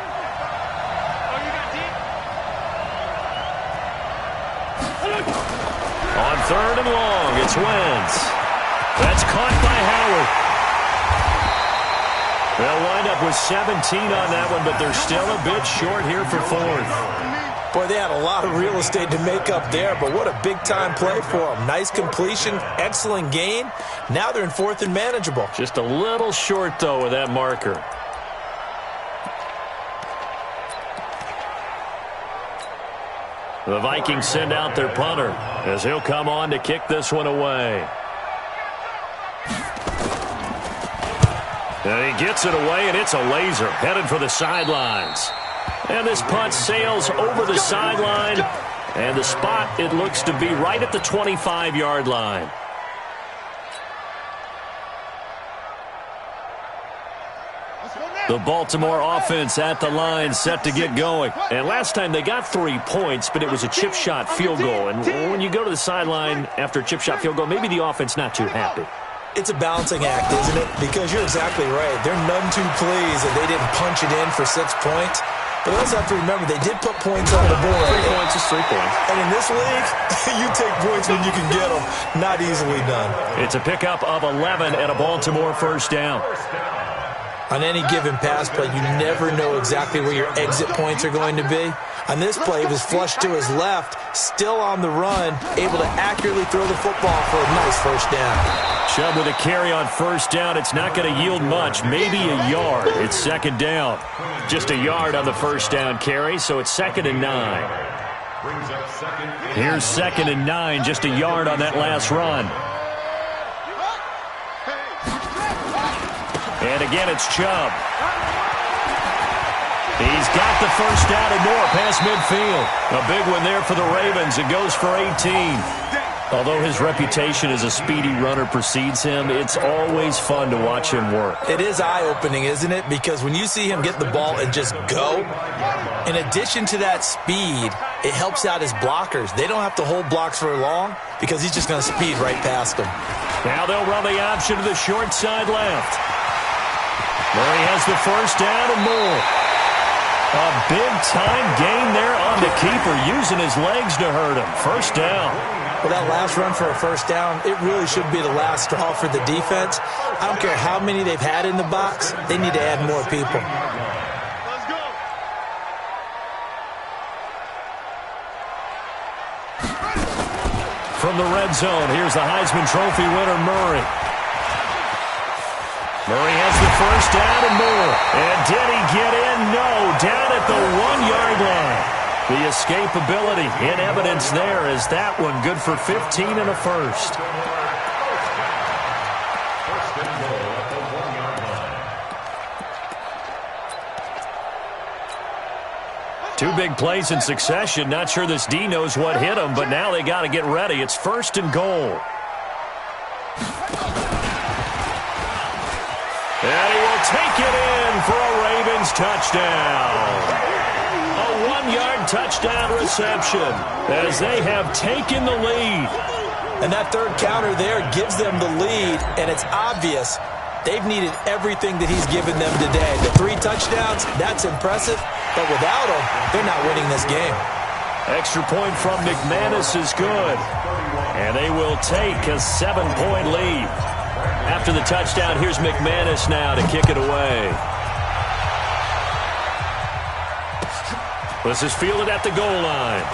On third and long, it's Wentz. That's caught by Howard. They'll wind up with 17 on that one, but they're still a bit short here for 4th. Boy, they had a lot of real estate to make up there, but what a big-time play for them. Nice completion, excellent gain. Now they're in 4th and manageable. Just a little short, though, with that marker. The Vikings send out their punter as he'll come on to kick this one away. And he gets it away, and it's a laser headed for the sidelines. And this punt sails over the sideline, and the spot, it looks to be right at the 25-yard line. The Baltimore offense at the line set to get going. And last time they got 3 points, but it was a chip shot field goal. And when you go to the sideline after a chip shot field goal, maybe the offense not too happy. It's a balancing act, isn't it? Because you're exactly right. They're none too pleased that they didn't punch it in for 6 points. But also have to remember, they did put points on the board. 3 points is 3 points. And in this league, you take points when you can get them. Not easily done. It's a pickup of 11 at a Baltimore first down. On any given pass play, you never know exactly where your exit points are going to be. On this play, he was flushed to his left, still on the run, able to accurately throw the football for a nice first down. Chubb with a carry on first down. It's not going to yield much, maybe a yard. It's second down. Just a yard on the first down carry, so it's 2nd and 9. Here's 2nd and 9, just a yard on that last run. And again, it's Chubb. He's got the first down and more past midfield. A big one there for the Ravens. It goes for 18. Although his reputation as a speedy runner precedes him, it's always fun to watch him work. It is eye-opening, isn't it? Because when you see him get the ball and just go, in addition to that speed, it helps out his blockers. They don't have to hold blocks for long because he's just going to speed right past them. Now they'll run the option to the short side left. Murray has the first down and more. A big-time gain there on the keeper, using his legs to hurt him. First down. Well, that last run for a first down, it really should be the last straw for the defense. I don't care how many they've had in the box. They need to add more people. Let's go. From the red zone, here's the Heisman Trophy winner, Murray. Murray has the first down and more. And did he get in? No, down at the 1-yard line. The escapability in evidence there as that one good for 15 and a first. Two big plays in succession. Not sure this D knows what hit him, but now they got to get ready. It's 1st and goal. And he will take it in for a Ravens touchdown. 39-yard touchdown reception as they have taken the lead. And that third counter there gives them the lead, and it's obvious they've needed everything that he's given them today. The 3 touchdowns, that's impressive, but without him, they're not winning this game. Extra point from McManus is good, and they will take a 7-point lead. After the touchdown, here's McManus now to kick it away. This is fielded at the goal line.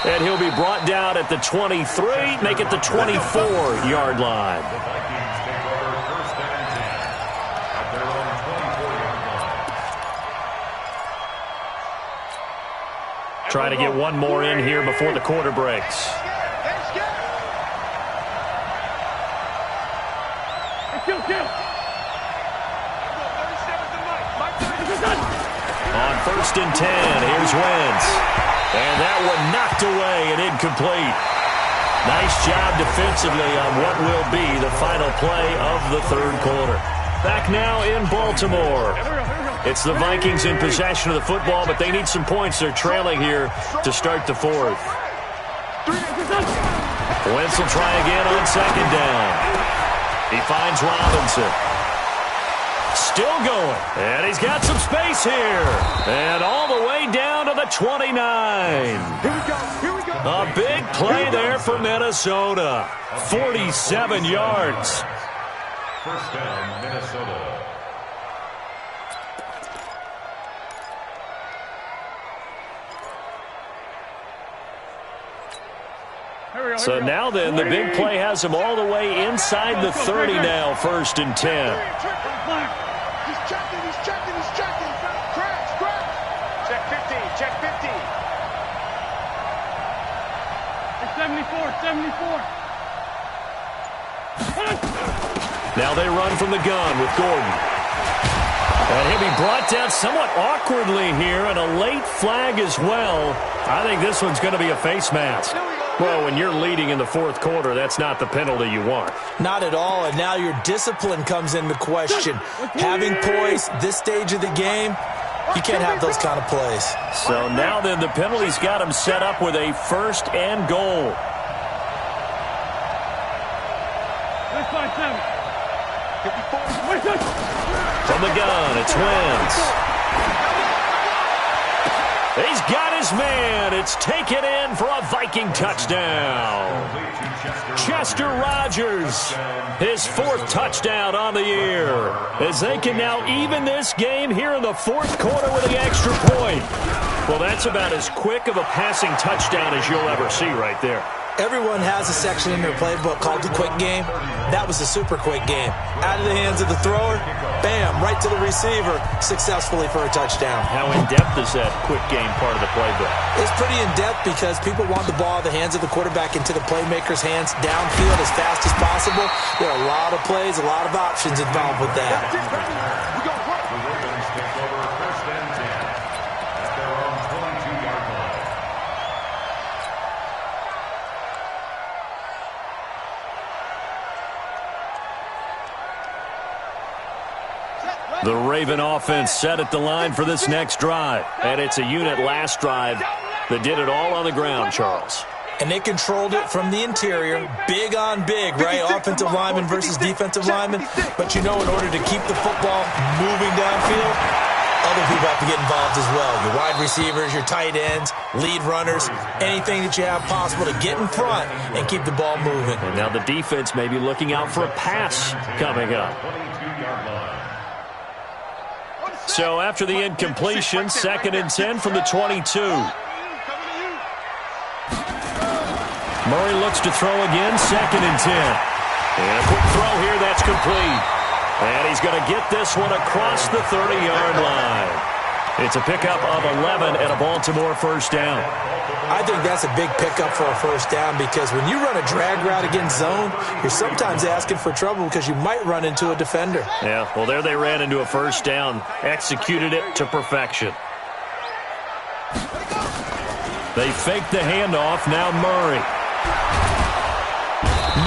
And he'll be brought down at the 23, make it the 24-yard line. The Vikings take over 1st and 10 at their own 24-yard line. Trying to get one more in here before the quarter breaks. On 1st and 10, here's Wentz. And that one knocked away and incomplete. Nice job defensively on what will be the final play of the 3rd quarter. Back now in Baltimore. It's the Vikings in possession of the football, but they need some points. They're trailing here to start the 4th. Wentz will try again on 2nd down. He finds Robinson. Still going, and he's got some space here. And all the way down to the 29. Here we go. A big play there for Minnesota. 47 yards. 1st down, Minnesota. So now then, the big play has him all the way inside the 30 now, 1st and 10. He's checking. Crash. Check 50. Check 50. 74. Now they run from the gun with Gordon. And he'll be brought down somewhat awkwardly here, and a late flag as well. I think this one's going to be a face mask. Well, when you're leading in the 4th quarter, that's not the penalty you want. Not at all, and now your discipline comes into question. Having poise this stage of the game, you can't have those kind of plays. So now then, the penalty's got him set up with a 1st and goal. From the gun, it's Wentz. He's got his man. It's taken in for a Viking touchdown. Chester Rogers, his 4th touchdown on the year, as they can now even this game here in the 4th quarter with the extra point. Well, that's about as quick of a passing touchdown as you'll ever see right there. Everyone has a section in their playbook called the quick game. That was a super quick game. Out of the hands of the thrower, bam, right to the receiver, successfully for a touchdown. How in-depth is that quick game part of the playbook? It's pretty in-depth because people want the ball out of the hands of the quarterback into the playmaker's hands downfield as fast as possible. There are a lot of plays, a lot of options involved with that. The Ravens take over 1st and 10 at their own 22-yard line. The Raven offense set at the line for this next drive. And it's a unit last drive that did it all on the ground, Charles. And they controlled it from the interior, big on big, right? Offensive lineman versus defensive lineman. But you know, in order to keep the football moving downfield, other people have to get involved as well. Your wide receivers, your tight ends, lead runners, anything that you have possible to get in front and keep the ball moving. And now the defense may be looking out for a pass coming up. 22-yard line. So after the incompletion, 2nd and 10 from the 22. Murray looks to throw again, 2nd and 10. And a quick throw here, that's complete. And he's going to get this one across the 30-yard line. It's a pickup of 11 and a Baltimore 1st down. I think that's a big pickup for a 1st down because when you run a drag route against zone, you're sometimes asking for trouble because you might run into a defender. Yeah, well, there they ran into a 1st down, executed it to perfection. They faked the handoff, now Murray.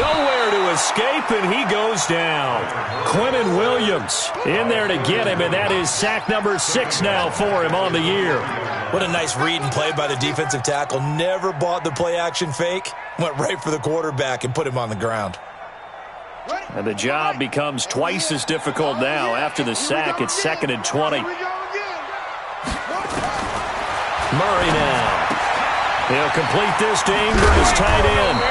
Nowhere to escape, and he goes down. Quinnen Williams in there to get him, and that is sack number 6 now for him on the year. What a nice read and play by the defensive tackle. Never bought the play-action fake. Went right for the quarterback and put him on the ground. And the job becomes twice as difficult now. After the sack, it's 2nd and 20. Murray now. He'll complete this to Ingram, his tight end.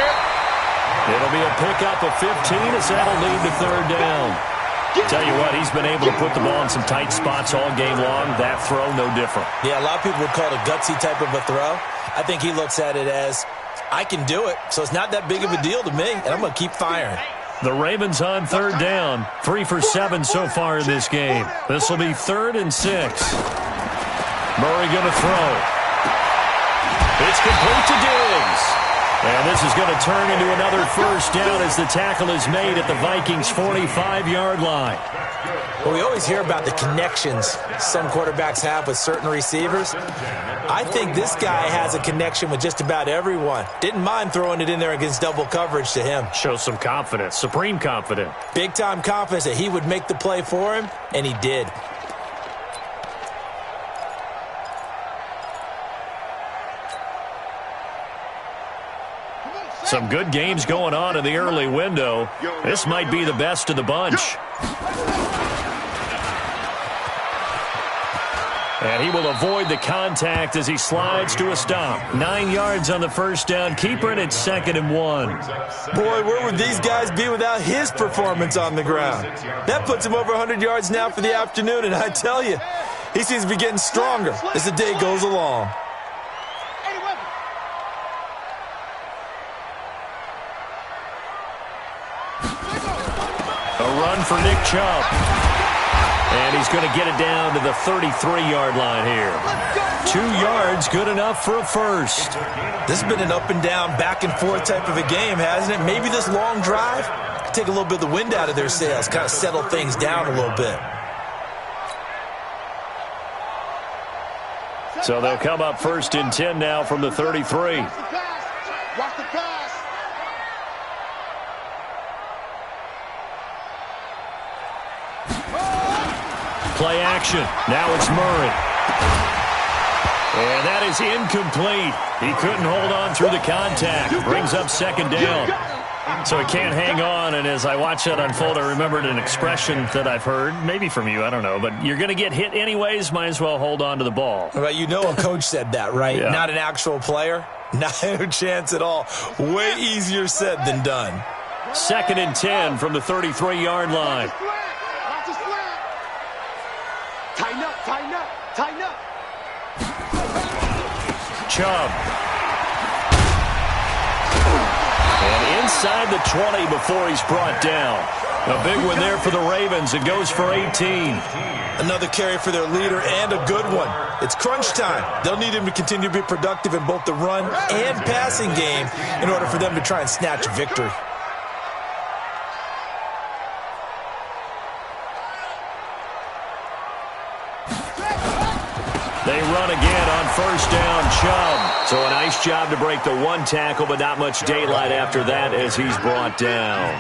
It'll be a pickup of 15 as that'll lead to 3rd down. Tell you what, he's been able to put the ball in some tight spots all game long. That throw, no different. Yeah, a lot of people would call it a gutsy type of a throw. I think he looks at it as, I can do it, so it's not that big of a deal to me, and I'm going to keep firing. The Ravens on 3rd down. 3 for 7 so far in this game. This will be 3rd and 6. Murray going to throw. It's complete to Diggs. And this is going to turn into another 1st down as the tackle is made at the Vikings' 45-yard line. Well, we always hear about the connections some quarterbacks have with certain receivers. I think this guy has a connection with just about everyone. Didn't mind throwing it in there against double coverage to him. Shows some confidence, supreme confidence. Big-time confidence that he would make the play for him, and he did. Some good games going on in the early window. This might be the best of the bunch. And he will avoid the contact as he slides to a stop. 9 yards on the 1st down. Keeper, and it's 2nd and 1. Boy, where would these guys be without his performance on the ground? That puts him over 100 yards now for the afternoon, and I tell you, he seems to be getting stronger as the day goes along. A run for Nick Chubb. And he's going to get it down to the 33-yard line here. 2 yards, good enough for a first. This has been an up-and-down, back-and-forth type of a game, hasn't it? Maybe this long drive could take a little bit of the wind out of their sails, kind of settle things down a little bit. So they'll come up 1st and 10 now from the 33. Watch the pass. Play action. Now it's Murray. And that is incomplete. He couldn't hold on through the contact. Brings up 2nd down. So he can't hang on, and as I watch that unfold, I remembered an expression that I've heard, maybe from you, I don't know, but you're going to get hit anyways, might as well hold on to the ball. Well, you know a coach said that, right? Yeah. Not an actual player. Not a chance at all. Way easier said than done. 2nd and 10 from the 33-yard line. Watch the slant. Tighten up, tighten up, tighten up. Chubb. And inside the 20 before he's brought down. A big one there for the Ravens. It goes for 18. Another carry for their leader and a good one. It's crunch time. They'll need him to continue to be productive in both the run and passing game in order for them to try and snatch a victory. They run again on 1st down, Chubb. So a nice job to break the one tackle, but not much daylight after that as he's brought down.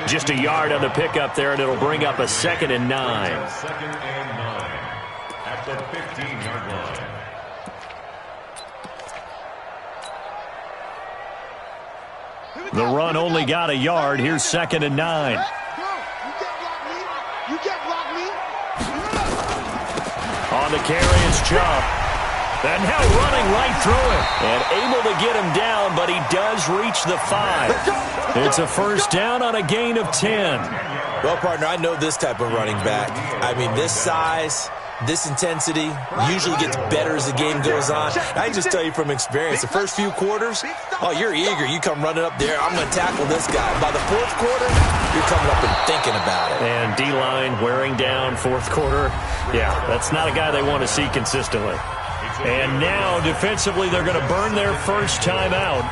Just a yard on the pickup there, and it'll bring up a 2nd and 9. 2nd and 9 at the 15-yard line. The run only got a yard. Here's 2nd and 9. You can't block me. You can't block me. On the carry is Chubb. And now running right through him. And able to get him down, but he does reach the 5. It's a 1st down on a gain of 10. Well, partner, I know this type of running back. I mean, this size, this intensity usually gets better as the game goes on. I can just tell you from experience, the first few quarters, oh, you're eager. You come running up there, I'm going to tackle this guy. By the 4th quarter, you're coming up and thinking about it. And D-line wearing down 4th quarter. Yeah, that's not a guy they want to see consistently. And now, defensively, they're going to burn their first time out.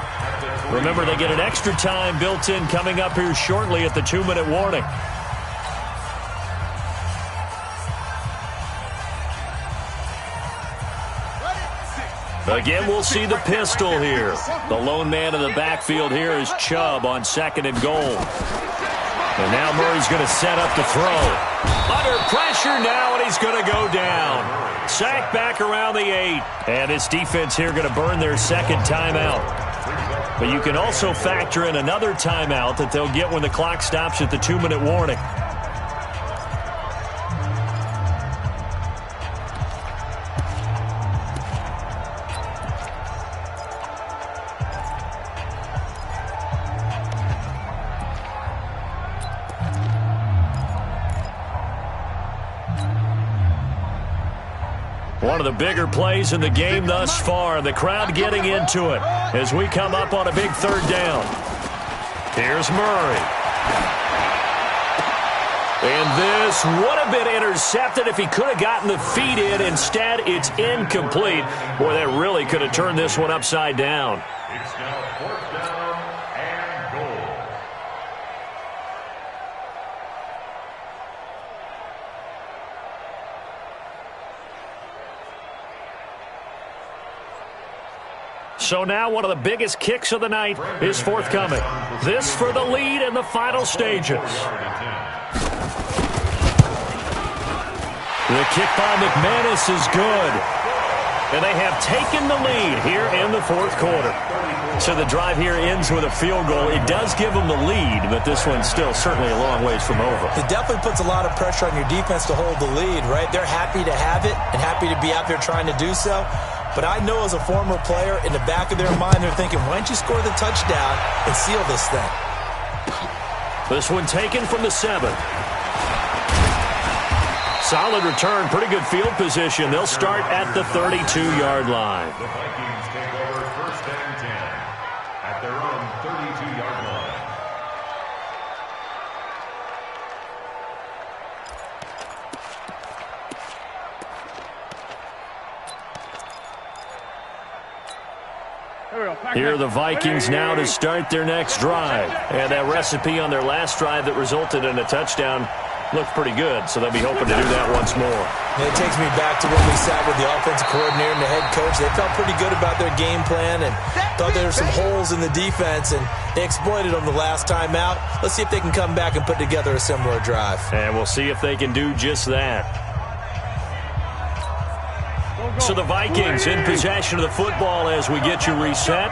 Remember, they get an extra time built in coming up here shortly at the 2-minute warning. Again, we'll see the pistol here. The lone man in the backfield here is Chubb on 2nd and goal. And now Murray's going to set up to throw. Under pressure now, and he's going to go down. Sacked back around the 8. And this defense here going to burn their 2nd timeout. But you can also factor in another timeout that they'll get when the clock stops at the 2-minute warning. One of the bigger plays in the game thus far. The crowd getting into it as we come up on a big 3rd down. Here's Murray. And this would have been intercepted if he could have gotten the feet in. Instead, it's incomplete. Boy, that really could have turned this one upside down. It's now 4th down and goal. So now one of the biggest kicks of the night is forthcoming. This for the lead in the final stages. The kick by McManus is good. And they have taken the lead here in the 4th quarter. So the drive here ends with a field goal. It does give them the lead, but this one's still certainly a long ways from over. It definitely puts a lot of pressure on your defense to hold the lead, right? They're happy to have it and happy to be out there trying to do so. But I know as a former player, in the back of their mind, they're thinking, why don't you score the touchdown and seal this thing? This one taken from the 7. Solid return, pretty good field position. They'll start at the 32-yard line. The Vikings take over 1st and 10 at their own 32-yard line. Here are the Vikings now to start their next drive. And that recipe on their last drive that resulted in a touchdown looked pretty good, so they'll be hoping to do that once more. It takes me back to when we sat with the offensive coordinator and the head coach. They felt pretty good about their game plan and thought there were some holes in the defense, and they exploited them the last time out. Let's see if they can come back and put together a similar drive. And we'll see if they can do just that. So the Vikings in possession of the football as we get you reset.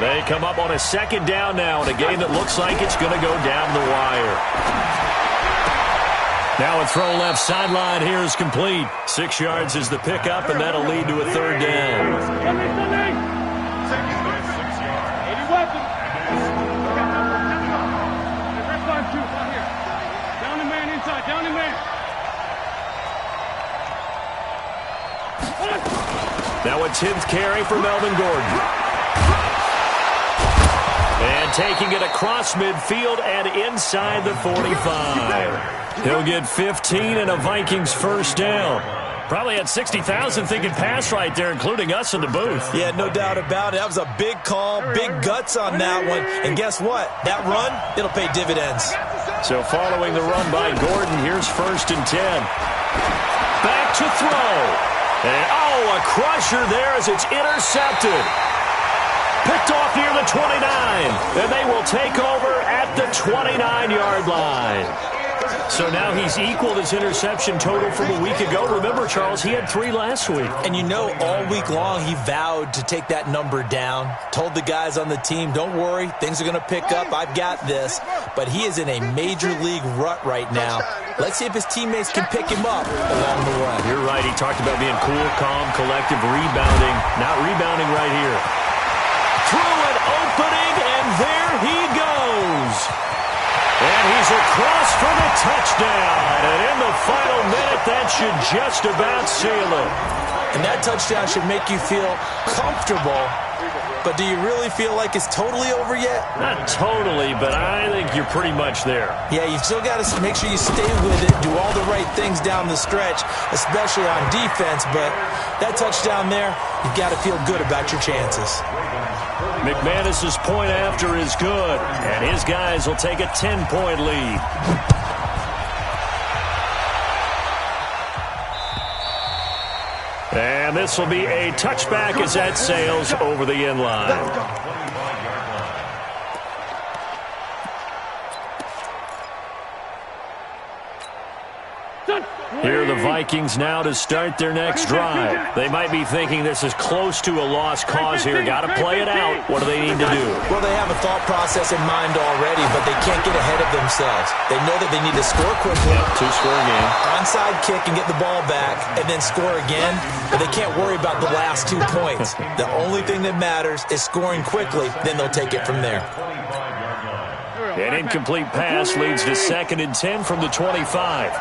They come up on a 2nd down now in a game that looks like it's going to go down the wire. Now a throw left sideline here is complete. 6 yards is the pickup, and that'll lead to a 3rd down. 80 weapons. Red line 2, right here. Down the man inside, down the man. Now a 10th carry for Melvin Gordon. And taking it across midfield and inside the 45. He'll get 15 and a Vikings 1st down. Probably had 60,000 thinking pass right there, including us in the booth. Yeah, no doubt about it. That was a big call, big guts on that one. And guess what? That run, it'll pay dividends. So following the run by Gordon, here's 1st and 10. Back to throw. And, a crusher there as it's intercepted. Picked off near the 29. And they will take over at the 29-yard line. So now he's equaled his interception total from a week ago. Remember, Charles, he had 3 last week. And you know, all week long he vowed to take that number down. Told the guys on the team, don't worry, things are going to pick up. I've got this. But he is in a major league rut right now. Let's see if his teammates can pick him up along the way. You're right. He talked about being cool, calm, collective, rebounding. Not rebounding right here. Through an opening, and there he goes. And he's across for the touchdown. And in the final minute, that should just about seal it. And that touchdown should make you feel comfortable. But do you really feel like it's totally over yet? Not totally, but I think you're pretty much there. Yeah, you've still got to make sure you stay with it, do all the right things down the stretch, especially on defense. But that touchdown there, you've got to feel good about your chances. McManus's point after is good, and his guys will take a 10-point lead. And And this will be a touchback as that sails over the end line. Here are the Vikings now to start their next drive. They might be thinking this is close to a lost cause here. Got to play it out. What do they need to do? Well, they have a thought process in mind already, but they can't get ahead of themselves. They know that they need to score quickly. Yep, two-score game. Onside kick and get the ball back, and then score again. But they can't worry about the last 2 points. The only thing that matters is scoring quickly. Then they'll take it from there. An incomplete pass leads to 2nd and 10 from the 25.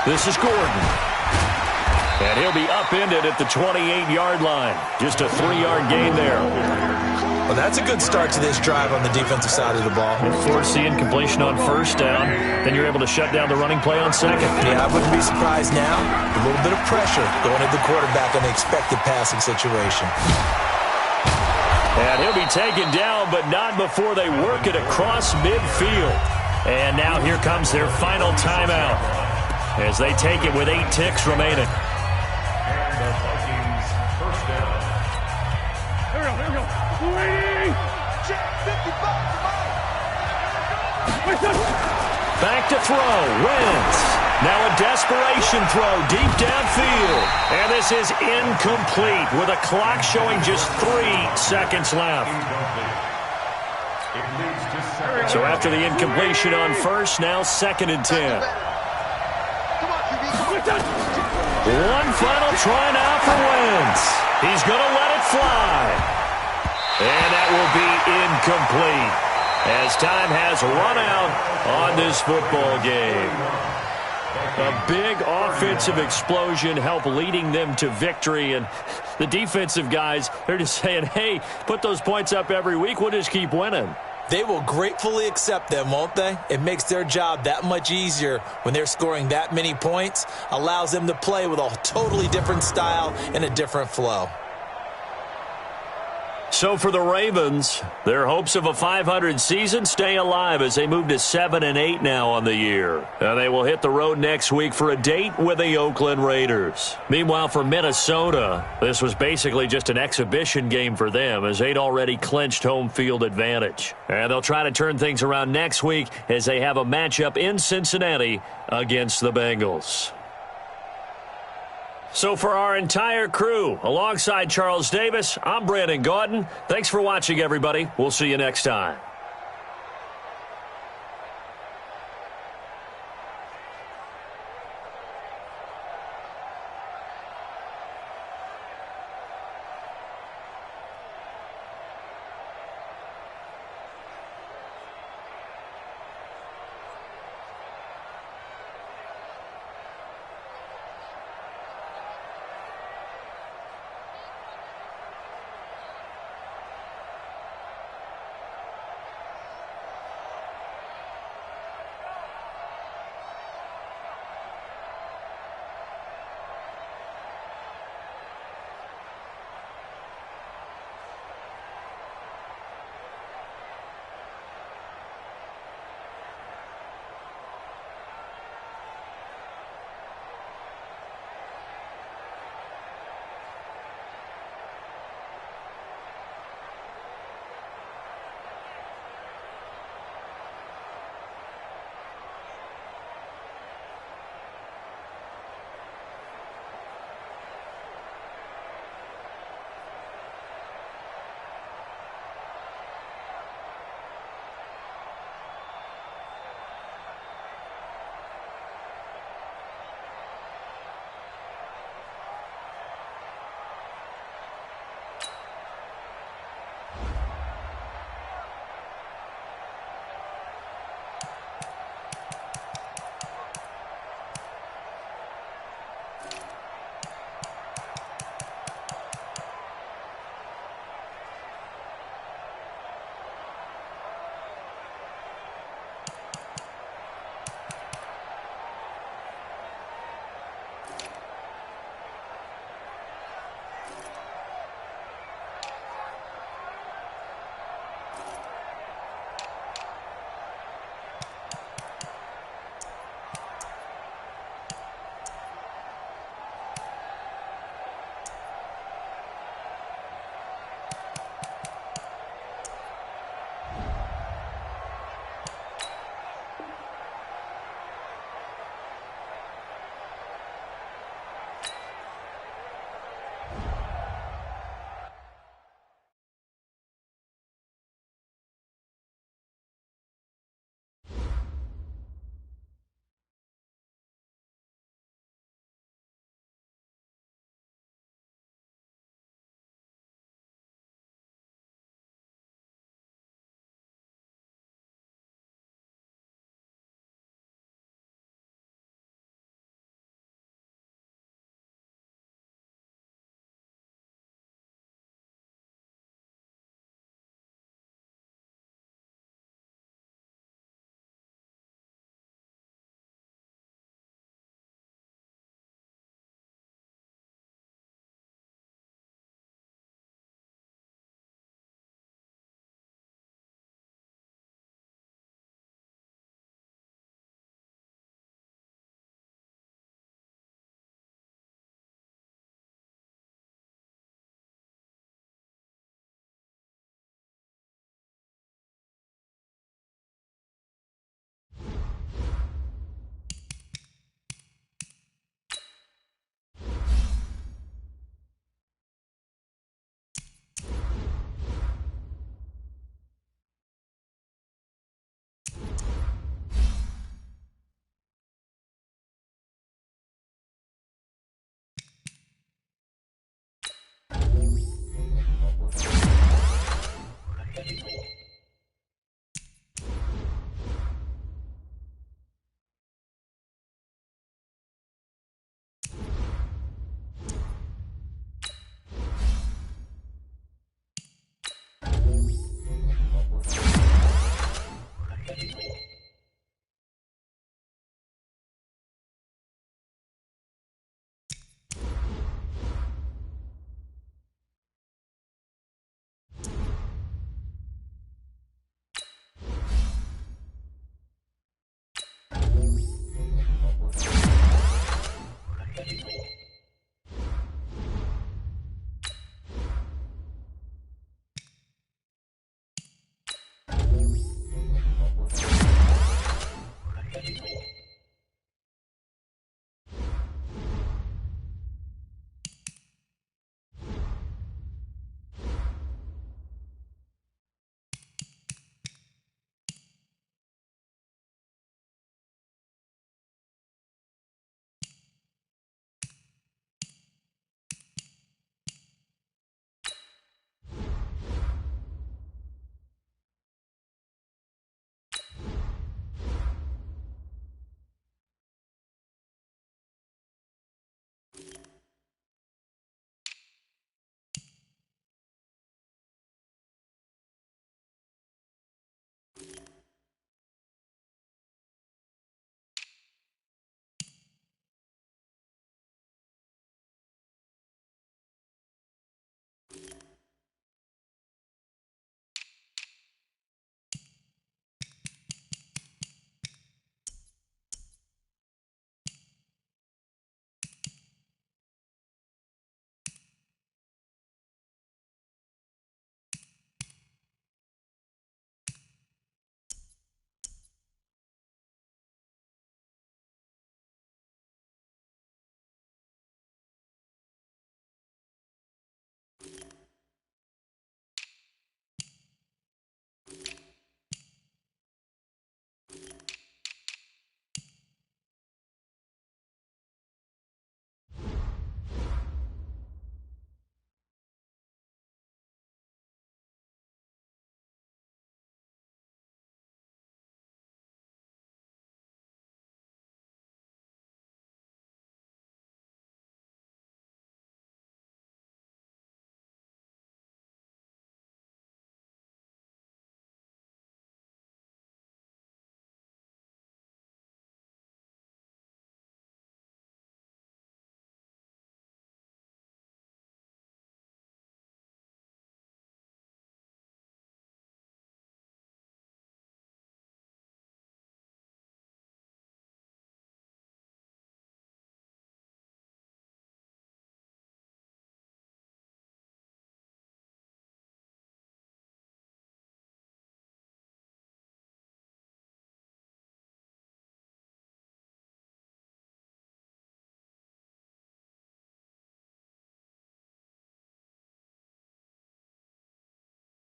This is Gordon. And he'll be upended at the 28-yard line. Just a 3-yard gain there. Well, that's a good start to this drive on the defensive side of the ball. Force the incompletion on 1st down. Then you're able to shut down the running play on 2nd. Yeah, I wouldn't be surprised now. A little bit of pressure going at the quarterback in the expected passing situation. And he'll be taken down, but not before they work it across midfield. And now here comes their final timeout as they take it with 8 ticks remaining. And the Vikings first down. Here we go. Waiting. Check 55. Back to throw. Wentz. Now a desperation throw deep downfield. And this is incomplete with a clock showing just 3 seconds left. It leads to 2nd. So after the incompletion on 1st, now 2nd and 10. One final try now for Wentz. He's going to let it fly. And that will be incomplete as time has run out on this football game. A big offensive explosion helped leading them to victory. And the defensive guys, they're just saying, hey, put those points up every week. We'll just keep winning. They will gratefully accept them, won't they? It makes their job that much easier when they're scoring that many points. Allows them to play with a totally different style and a different flow. So for the Ravens, their hopes of a 500 season stay alive as they move to 7-8 now on the year. And they will hit the road next week for a date with the Oakland Raiders. Meanwhile, for Minnesota, this was basically just an exhibition game for them as they'd already clinched home field advantage. And they'll try to turn things around next week as they have a matchup in Cincinnati against the Bengals. So for our entire crew, alongside Charles Davis, I'm Brandon Gaudin. Thanks for watching, everybody. We'll see you next time.